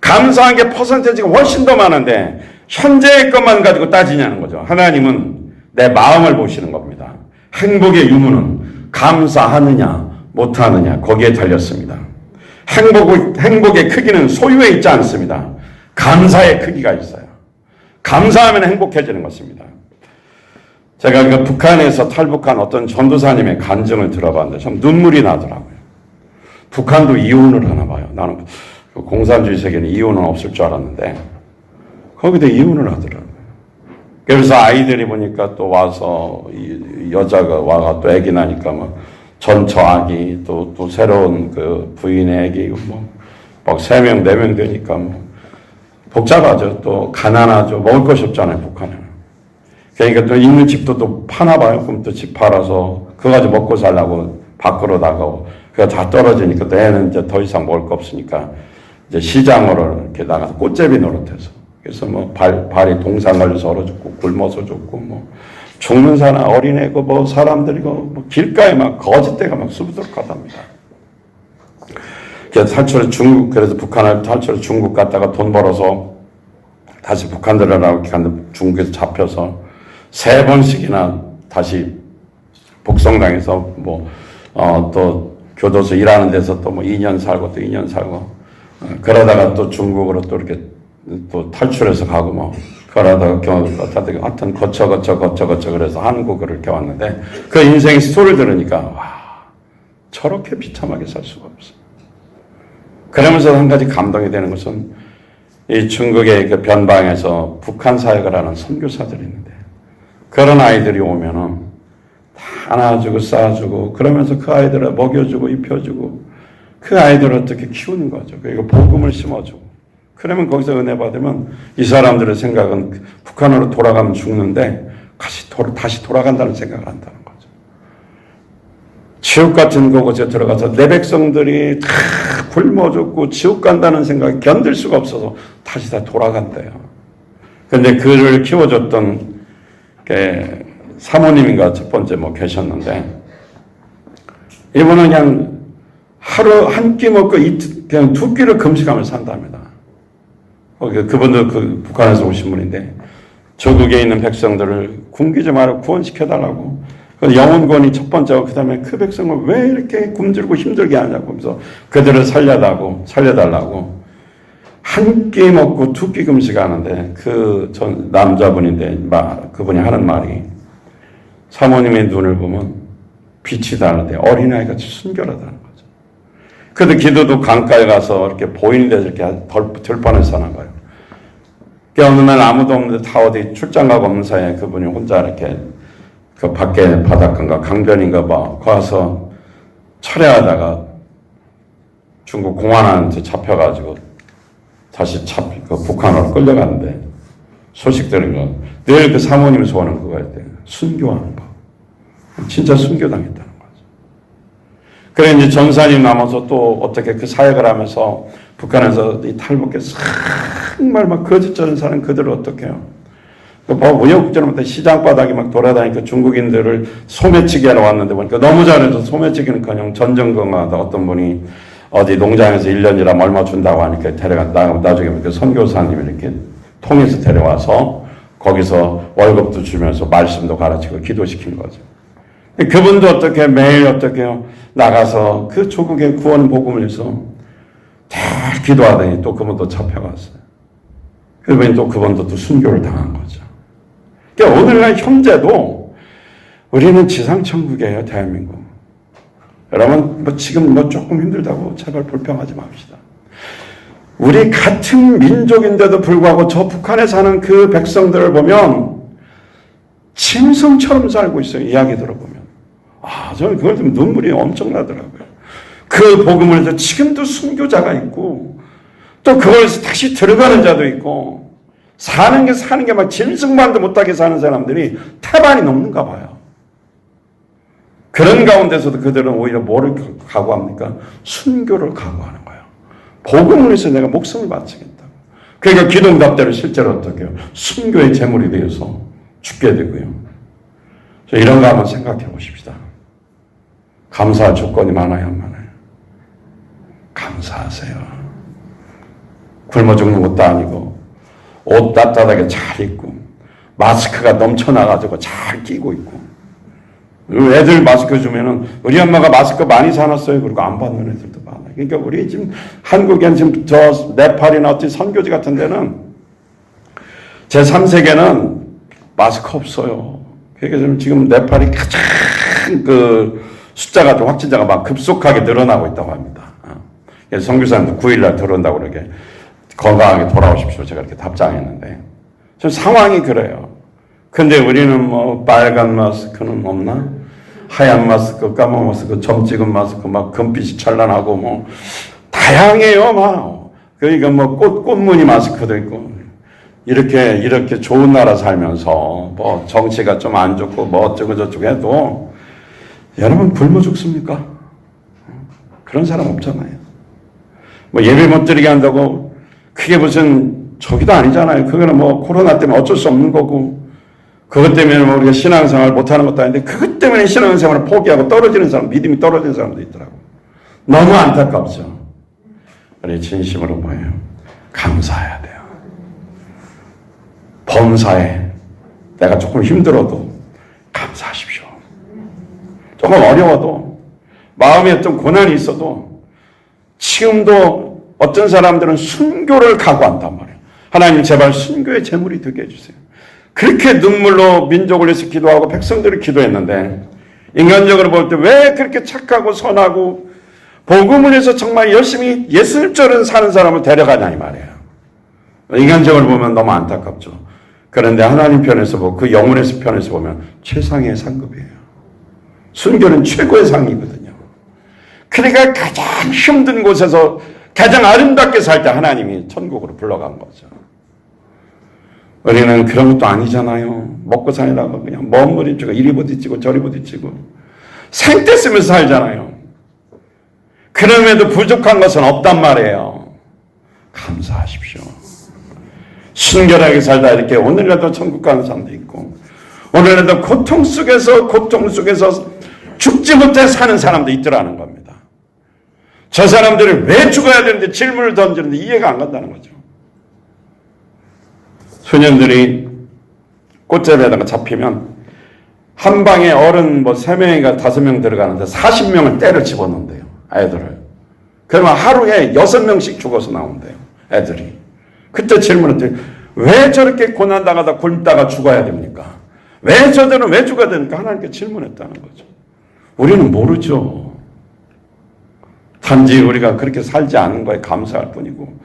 S1: 감사한 게 퍼센테이지가 훨씬 더 많은데 현재의 것만 가지고 따지냐는 거죠. 하나님은 내 마음을 보시는 겁니다. 행복의 유무는 감사하느냐 못하느냐 거기에 달렸습니다. 행복의 크기는 소유에 있지 않습니다. 감사의 크기가 있어요. 감사하면 행복해지는 것입니다. 제가 그 북한에서 탈북한 어떤 전도사님의 간증을 들어봤는데 참 눈물이 나더라고요. 북한도 이혼을 하나 봐요. 나는 공산주의 세계는 이혼은 없을 줄 알았는데 거기도 이혼을 하더라고요. 그래서 아이들이 보니까 또 와서 여자가 와가 또 애기 나니까 뭐 전처 아기 또 새로운 그 부인의 애기 막 3명 4명 되니까 뭐 복잡하죠. 또 가난하죠. 먹을 것이 없잖아요. 북한에는. 그러니까 또 있는 집도 또 파나 봐요. 그럼 또 집 팔아서 그거 가지고 먹고 살려고 밖으로 나가고 그거 다 떨어지니까 또 애는 이제 더 이상 먹을 거 없으니까 이제 시장으로 이렇게 나가서 꽃제비 노릇해서 그래서 뭐 발이 동상 걸려서 얼어 죽고 굶어서 죽고 뭐 죽는 사람 어린애고 뭐 사람들이고 뭐 길가에 막 거짓대가 막 수두룩하답니다. 그래서 그래서 북한을 탈출해 중국 갔다가 돈 벌어서 다시 북한 들어가고 갔는데 중국에서 잡혀서 3번씩이나 다시 복성당해서 또 교도소 일하는 데서 또 뭐 2년 살고 또 2년 살고 그러다가 또 중국으로 또 이렇게 또 탈출해서 가고 뭐 그러다가 하여튼 거쳐 그래서 한국으로 이렇게 왔는데 그 인생의 스토리를 들으니까 와 저렇게 비참하게 살 수가 없어. 그러면서 한 가지 감동이 되는 것은 이 중국의 그 변방에서 북한 사역을 하는 선교사들이 있는데 그런 아이들이 오면은 다 안아주고 싸주고 그러면서 그 아이들을 먹여주고 입혀주고 그 아이들을 어떻게 키우는 거죠. 그리고 복음을 심어주고 그러면 거기서 은혜 받으면 이 사람들의 생각은 북한으로 돌아가면 죽는데 다시 돌아간다는 생각을 한다는 거죠. 지옥 같은 곳에 들어가서 내 백성들이 다 굶어 죽고 지옥 간다는 생각이 견딜 수가 없어서 다시 다 돌아간대요. 그런데 그를 키워줬던 사모님인가 첫 번째 계셨는데 이분은 그냥 하루 한 끼 먹고 그냥 2끼를 금식하면서 산답니다. 그분도 그 북한에서 오신 분인데 저국에 있는 백성들을 굶기지 말고 구원시켜달라고 영혼권이 첫 번째고 그 다음에 그 백성을 왜 이렇게 굶들고 힘들게 하냐고 하면서 그들을 살려달라고 한 끼 먹고 2끼 금식하는데 그 전 남자분인데 그분이 하는 말이 사모님의 눈을 보면 빛이 나는데 어린아이같이 순결하다는 거죠. 그래도 기도도 강가에 가서 이렇게 보이는 데서 이렇게 들판에서 하나 봐요. 어느 날 아무도 없는데 다 어디 출장 가고 없는 사이에 그분이 혼자 이렇게 그 밖에 바닷가인가 강변인가 가서 철회하다가 중국 공안한테 잡혀가지고 다시 그 북한으로 끌려갔는데 소식 들은 건 늘 그 사모님이 소원하는 그거였대요. 순교하는 거. 진짜 순교당했다는 거죠. 그래 이제 전사님 남아서 또 어떻게 그 사역을 하면서 북한에서 이 탈북해서 정말 막 거짓 저는 사람 그들을 어떻게 해요. 뭐 우여곡절부터 시장 바닥에 막 돌아다니니까 중국인들을 소매치기 하러 왔는데 보니까 너무 잘해서 소매치기는커녕 전전긍긍하다 어떤 분이 어디 농장에서 1년 일하면 얼마 준다고 하니까 나중에 그 선교사님이 이렇게 통해서 데려와서 거기서 월급도 주면서 말씀도 가르치고 기도시킨 거죠. 그분도 어떻게 매일 어떻게 나가서 그 조국의 구원 복음을 해서 다 기도하더니 또 그분도 잡혀갔어요. 그러면 또 그분도 또 순교를 당한 거죠. 그러니까 오늘날 현재도 우리는 지상천국이에요, 대한민국. 여러분, 지금 조금 힘들다고 제발 불평하지 맙시다. 우리 같은 민족인데도 불구하고 저 북한에 사는 그 백성들을 보면 짐승처럼 살고 있어요, 이야기 들어보면. 저는 그걸 좀 눈물이 엄청나더라고요. 그 복음을 해서 지금도 순교자가 있고, 또 그걸에서 다시 들어가는 자도 있고, 사는 게 막 짐승만도 못하게 사는 사람들이 태반이 넘는가 봐요. 그런 가운데서도 그들은 오히려 뭐를 각오합니까? 순교를 각오하는 거예요. 복음을 위해서 내가 목숨을 바치겠다. 그러니까 기도응답대로 실제로 어떻게 해요? 순교의 제물이 되어서 죽게 되고요. 이런 거 한번 생각해 보십시다. 감사할 조건이 많아요, 안 많아요? 감사하세요. 굶어 죽는 것도 아니고 옷 따뜻하게 잘 입고 마스크가 넘쳐나가지고 잘 끼고 있고, 애들 마스크 주면은 우리 엄마가 마스크 많이 사놨어요. 그리고 안 받는 애들도 많아요. 그러니까 우리 지금 한국엔 지금 저 네팔이나 어떤 선교지 같은 데는 제3세계는 마스크 없어요. 그러니까 지금 네팔이 가장 그 숫자가 좀 확진자가 막 급속하게 늘어나고 있다고 합니다. 그래서 선교사님도 9일날 들어온다고 그러게 건강하게 돌아오십시오. 제가 이렇게 답장했는데 좀 상황이 그래요. 근데 우리는 뭐 빨간 마스크는 없나? 하얀 마스크, 까만 마스크, 점 찍은 마스크, 막 금빛이 찬란하고 뭐 다양해요, 막. 그러니까 뭐 꽃무늬 마스크도 있고 이렇게 좋은 나라 살면서 뭐 정치가 좀 안 좋고 뭐 어쩌고 저쩌고 해도 여러분 굶어 죽습니까? 그런 사람 없잖아요. 뭐 예배 못 드리게 한다고 그게 무슨 저기도 아니잖아요. 그거는 뭐 코로나 때문에 어쩔 수 없는 거고, 그것 때문에 뭐 우리가 신앙생활 못하는 것도 아닌데 그것 때문에 신앙생활을 포기하고 떨어지는 사람, 믿음이 떨어지는 사람도 있더라고. 너무 안타깝죠. 우리 진심으로 뭐예요? 감사해야 돼요. 범사에 내가 조금 힘들어도 감사하십시오. 조금 어려워도 마음에 좀 고난이 있어도 지금도 어떤 사람들은 순교를 각오한단 말이에요. 하나님 제발 순교의 제물이 되게 해주세요. 그렇게 눈물로 민족을 위해서 기도하고 백성들을 기도했는데 인간적으로 볼 때 왜 그렇게 착하고 선하고 복음을 위해서 정말 열심히 예술처럼 사는 사람을 데려가냐 이 말이에요. 인간적으로 보면 너무 안타깝죠. 그런데 하나님 편에서 보고 그 영혼의 편에서 보면 최상의 상급이에요. 순교는 최고의 상이거든요. 그러니까 가장 힘든 곳에서 가장 아름답게 살 때 하나님이 천국으로 불러간 거죠. 우리는 그런 것도 아니잖아요. 먹고 살려고 그냥 먼 부딪히고 이리 부딪히고 저리 부딪히고 생떼 쓰면서 살잖아요. 그럼에도 부족한 것은 없단 말이에요. 감사하십시오. 순결하게 살다 이렇게 오늘이라도 천국 가는 사람도 있고, 오늘이라도 고통 속에서 죽지 못해 사는 사람도 있더라는 겁니다. 저 사람들을 왜 죽어야 되는데 질문을 던지는데 이해가 안 간다는 거죠. 소년들이 꽃잡이에다가 잡히면 한 방에 어른 뭐 3명인가 5명 들어가는데 40명을 때려 집어넣는데요, 애들을. 그러면 하루에 6명씩 죽어서 나온대요, 애들이. 그때 질문을 드려요. 왜 저렇게 고난당하다 굶다가 죽어야 됩니까? 왜 저들은 왜 죽어야 됩니까? 하나님께 질문했다는 거죠. 우리는 모르죠. 단지 우리가 그렇게 살지 않는 거에 감사할 뿐이고,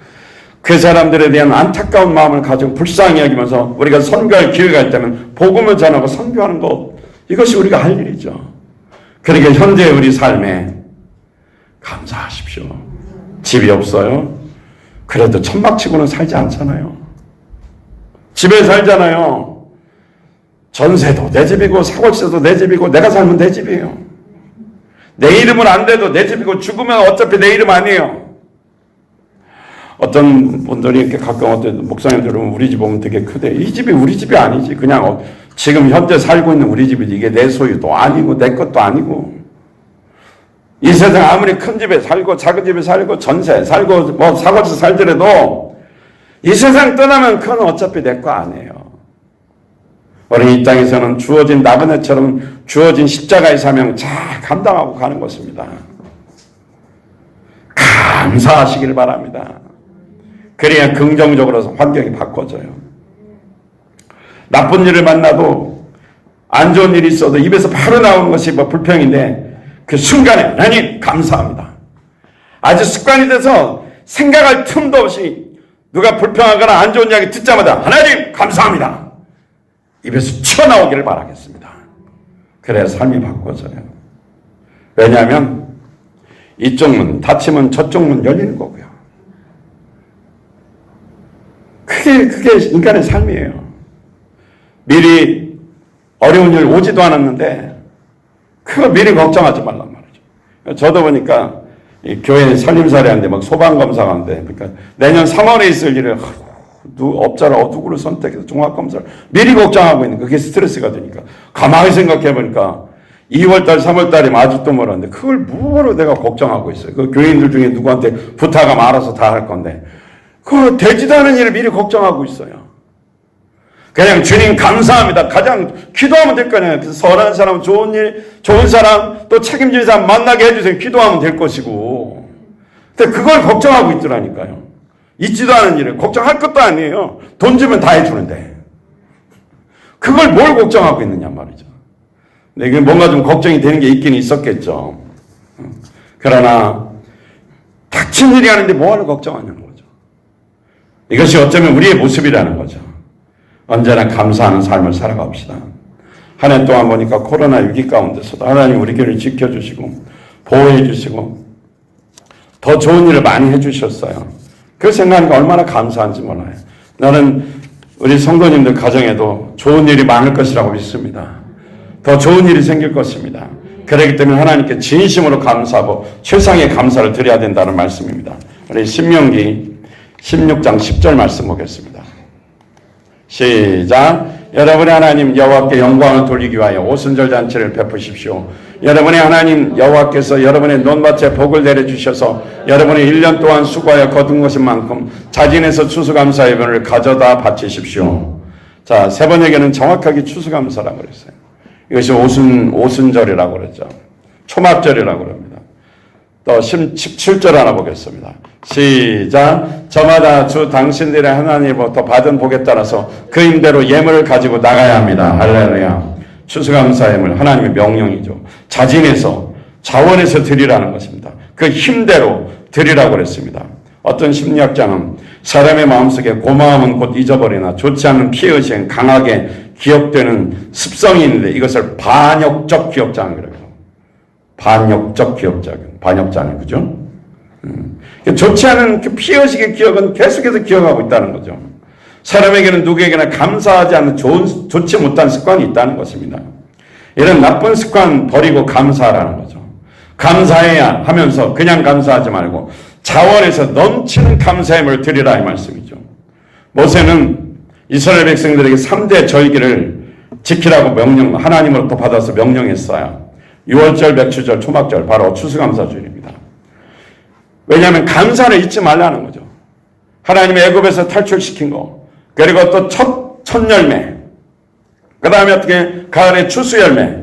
S1: 그 사람들에 대한 안타까운 마음을 가지고 불쌍히 여기면서 우리가 선교할 기회가 있다면 복음을 전하고 선교하는 것, 이것이 우리가 할 일이죠. 그러니까 현재 우리 삶에 감사하십시오. 집이 없어요? 그래도 천막치고는 살지 않잖아요. 집에 살잖아요. 전세도 내 집이고 사골세도 내 집이고 내가 살면 내 집이에요. 내 이름은 안 돼도 내 집이고 죽으면 어차피 내 이름 아니에요. 어떤 분들이 이렇게 가끔 어떤 목사님들은 우리 집 오면 되게 크대. 이 집이 우리 집이 아니지. 그냥 지금 현재 살고 있는 우리 집이지. 이게 내 소유도 아니고 내 것도 아니고. 이 세상 아무리 큰 집에 살고 작은 집에 살고 전세 살고 뭐 사고서 살더라도 이 세상 떠나면 그건 어차피 내 거 아니에요. 우리 이 땅에서는 주어진 나그네처럼 주어진 십자가의 사명 잘 감당하고 가는 것입니다. 감사하시길 바랍니다. 그래야 긍정적으로 환경이 바꿔져요. 나쁜 일을 만나도 안 좋은 일이 있어도 입에서 바로 나오는 것이 뭐 불평인데 그 순간에 하나님 감사합니다. 아주 습관이 돼서 생각할 틈도 없이 누가 불평하거나 안 좋은 이야기 듣자마자 하나님 감사합니다. 입에서 튀어나오기를 바라겠습니다. 그래야 삶이 바꿔져요. 왜냐하면 이쪽 문 닫히면 저쪽 문 열리는 거고요. 그게 인간의 삶이에요. 미리 어려운 일 오지도 않았는데 그거 미리 걱정하지 말란 말이죠. 저도 보니까 이 교회 살림살이 하는데 막 소방검사가 하는데 그러니까 내년 3월에 있을 일을 업자를 누구를 선택해서 종합검사를 미리 걱정하고 있는 그게 스트레스가 되니까 가만히 생각해 보니까 2월달 3월달이면 아직도 멀었는데 그걸 뭐로 내가 걱정하고 있어요. 그 교인들 중에 누구한테 부탁하면 알아서 다 할 건데 그 되지도 않은 일을 미리 걱정하고 있어요. 그냥 주님 감사합니다. 가장 기도하면 될 거네요. 그래서 선한 사람, 좋은 일, 좋은 사람, 또 책임질 사람 만나게 해주세요. 기도하면 될 것이고. 근데 그걸 걱정하고 있더라니까요. 있지도 않은 일을 걱정할 것도 아니에요. 돈 주면 다 해주는데. 그걸 뭘 걱정하고 있느냐 말이죠. 근데 이게 뭔가 좀 걱정이 되는 게 있긴 있었겠죠. 그러나 닥친 일이 아닌데 뭐하러 걱정하냐는 거죠. 이것이 어쩌면 우리의 모습이라는 거죠. 언제나 감사하는 삶을 살아갑시다. 한 해 동안 보니까 코로나 위기 가운데서도 하나님 우리 교회를 지켜주시고 보호해 주시고 더 좋은 일을 많이 해주셨어요. 그 생각하니까 얼마나 감사한지 몰라요. 나는 우리 성도님들 가정에도 좋은 일이 많을 것이라고 믿습니다. 더 좋은 일이 생길 것입니다. 그렇기 때문에 하나님께 진심으로 감사하고 최상의 감사를 드려야 된다는 말씀입니다. 우리 신명기 16장 10절 말씀 보겠습니다. 시작. 여러분의 하나님 여호와께 영광을 돌리기 위하여 오순절 잔치를 베푸십시오. 여러분의 하나님 여호와께서 여러분의 논밭에 복을 내려주셔서 여러분의 1년 동안 수고하여 거둔 것인 만큼 자진해서 추수감사 예배를 가져다 바치십시오. 자, 세 번역에는 정확하게 추수감사라고 그랬어요. 이것이 오순절이라고 그랬죠. 초막절이라고 그럽니다. 또 17절 하나 보겠습니다. 시작. 저마다 주 당신들의 하나님으로부터 받은 복에 따라서 그 임대로 예물을 가지고 나가야 합니다. 할렐루야. 추수감사 예물 하나님의 명령이죠. 자진해서 자원해서 드리라는 것입니다. 그 힘대로 드리라고 그랬습니다. 어떤 심리학자는 사람의 마음속에 고마움은 곧 잊어버리나 좋지 않은 피해의식은 강하게 기억되는 습성이 있는데 이것을 반역적 기억장애라고 해요. 반역적 반역장애, 그죠? 좋지 않은 그 피해의식의 기억은 계속해서 기억하고 있다는 거죠. 사람에게는 누구에게나 감사하지 않는 좋지 못한 습관이 있다는 것입니다. 이런 나쁜 습관 버리고 감사하라는 거죠. 감사해야 하면서 그냥 감사하지 말고 자원에서 넘치는 감사함을 드리라 이 말씀이죠. 모세는 이스라엘 백성들에게 3대 절기를 지키라고 하나님으로부터 받아서 명령했어요. 6월절, 맥추절, 초막절, 바로 추수감사절입니다. 왜냐하면 감사를 잊지 말라는 거죠. 하나님의 애굽에서 탈출시킨 거, 그리고 또 첫 열매, 그 다음에 어떻게 가을의 추수 열매,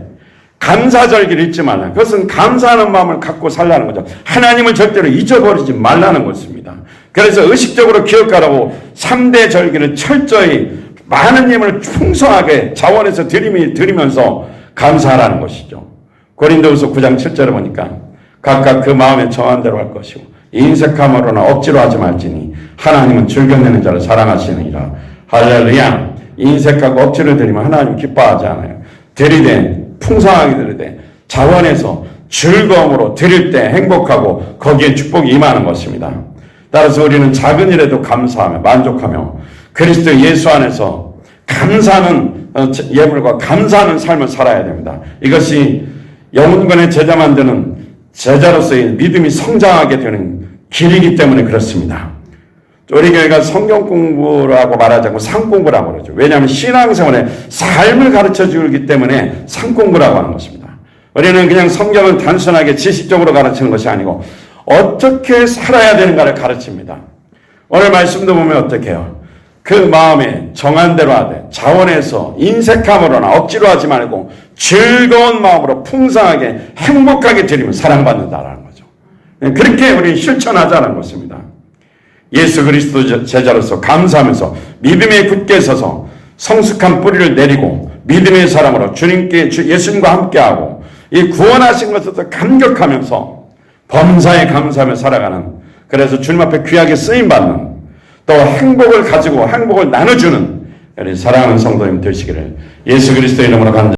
S1: 감사절기를 잊지 말라. 그것은 감사하는 마음을 갖고 살라는 거죠. 하나님을 절대로 잊어버리지 말라는 것입니다. 그래서 의식적으로 기억하라고 3대 절기를 철저히 많은 힘을 풍성하게 자원해서 드리면서 감사하라는 것이죠. 고린도후서 9장 7절에 보니까 각각 그 마음에 정한 대로 할 것이고 인색함으로나 억지로 하지 말지니 하나님은 즐겨내는 자를 사랑하시느니라. 할렐루야. 인색하고 억지로 드리면 하나님 기뻐하지 않아요. 드리되 풍성하게 드리되 자원해서 즐거움으로 드릴 때 행복하고 거기에 축복이 임하는 것입니다. 따라서 우리는 작은 일에도 감사하며 만족하며 그리스도 예수 안에서 감사하는 예물과 감사하는 삶을 살아야 됩니다. 이것이 영혼권의 제자 만드는 제자로서의 믿음이 성장하게 되는 길이기 때문에 그렇습니다. 우리 교회가 성경 공부라고 말하지 않고 상 공부라고 그러죠. 왜냐하면 신앙생활에 삶을 가르쳐 주기 때문에 상 공부라고 하는 것입니다. 우리는 그냥 성경을 단순하게 지식적으로 가르치는 것이 아니고 어떻게 살아야 되는가를 가르칩니다. 오늘 말씀도 보면 어떻게 해요? 그 마음에 정한 대로 하되 자원해서 인색함으로나 억지로 하지 말고 즐거운 마음으로 풍성하게 행복하게 드리면 사랑받는다라는 거죠. 그렇게 우리는 실천하자는 것입니다. 예수 그리스도 제자로서 감사하면서 믿음에 굳게 서서 성숙한 뿌리를 내리고 믿음의 사람으로 주님께 예수님과 함께하고 이 구원하신 것에도 감격하면서 범사에 감사하며 살아가는, 그래서 주님 앞에 귀하게 쓰임받는, 또 행복을 가지고 행복을 나눠주는 우리 사랑하는 성도님 되시기를 예수 그리스도의 이름으로 간절히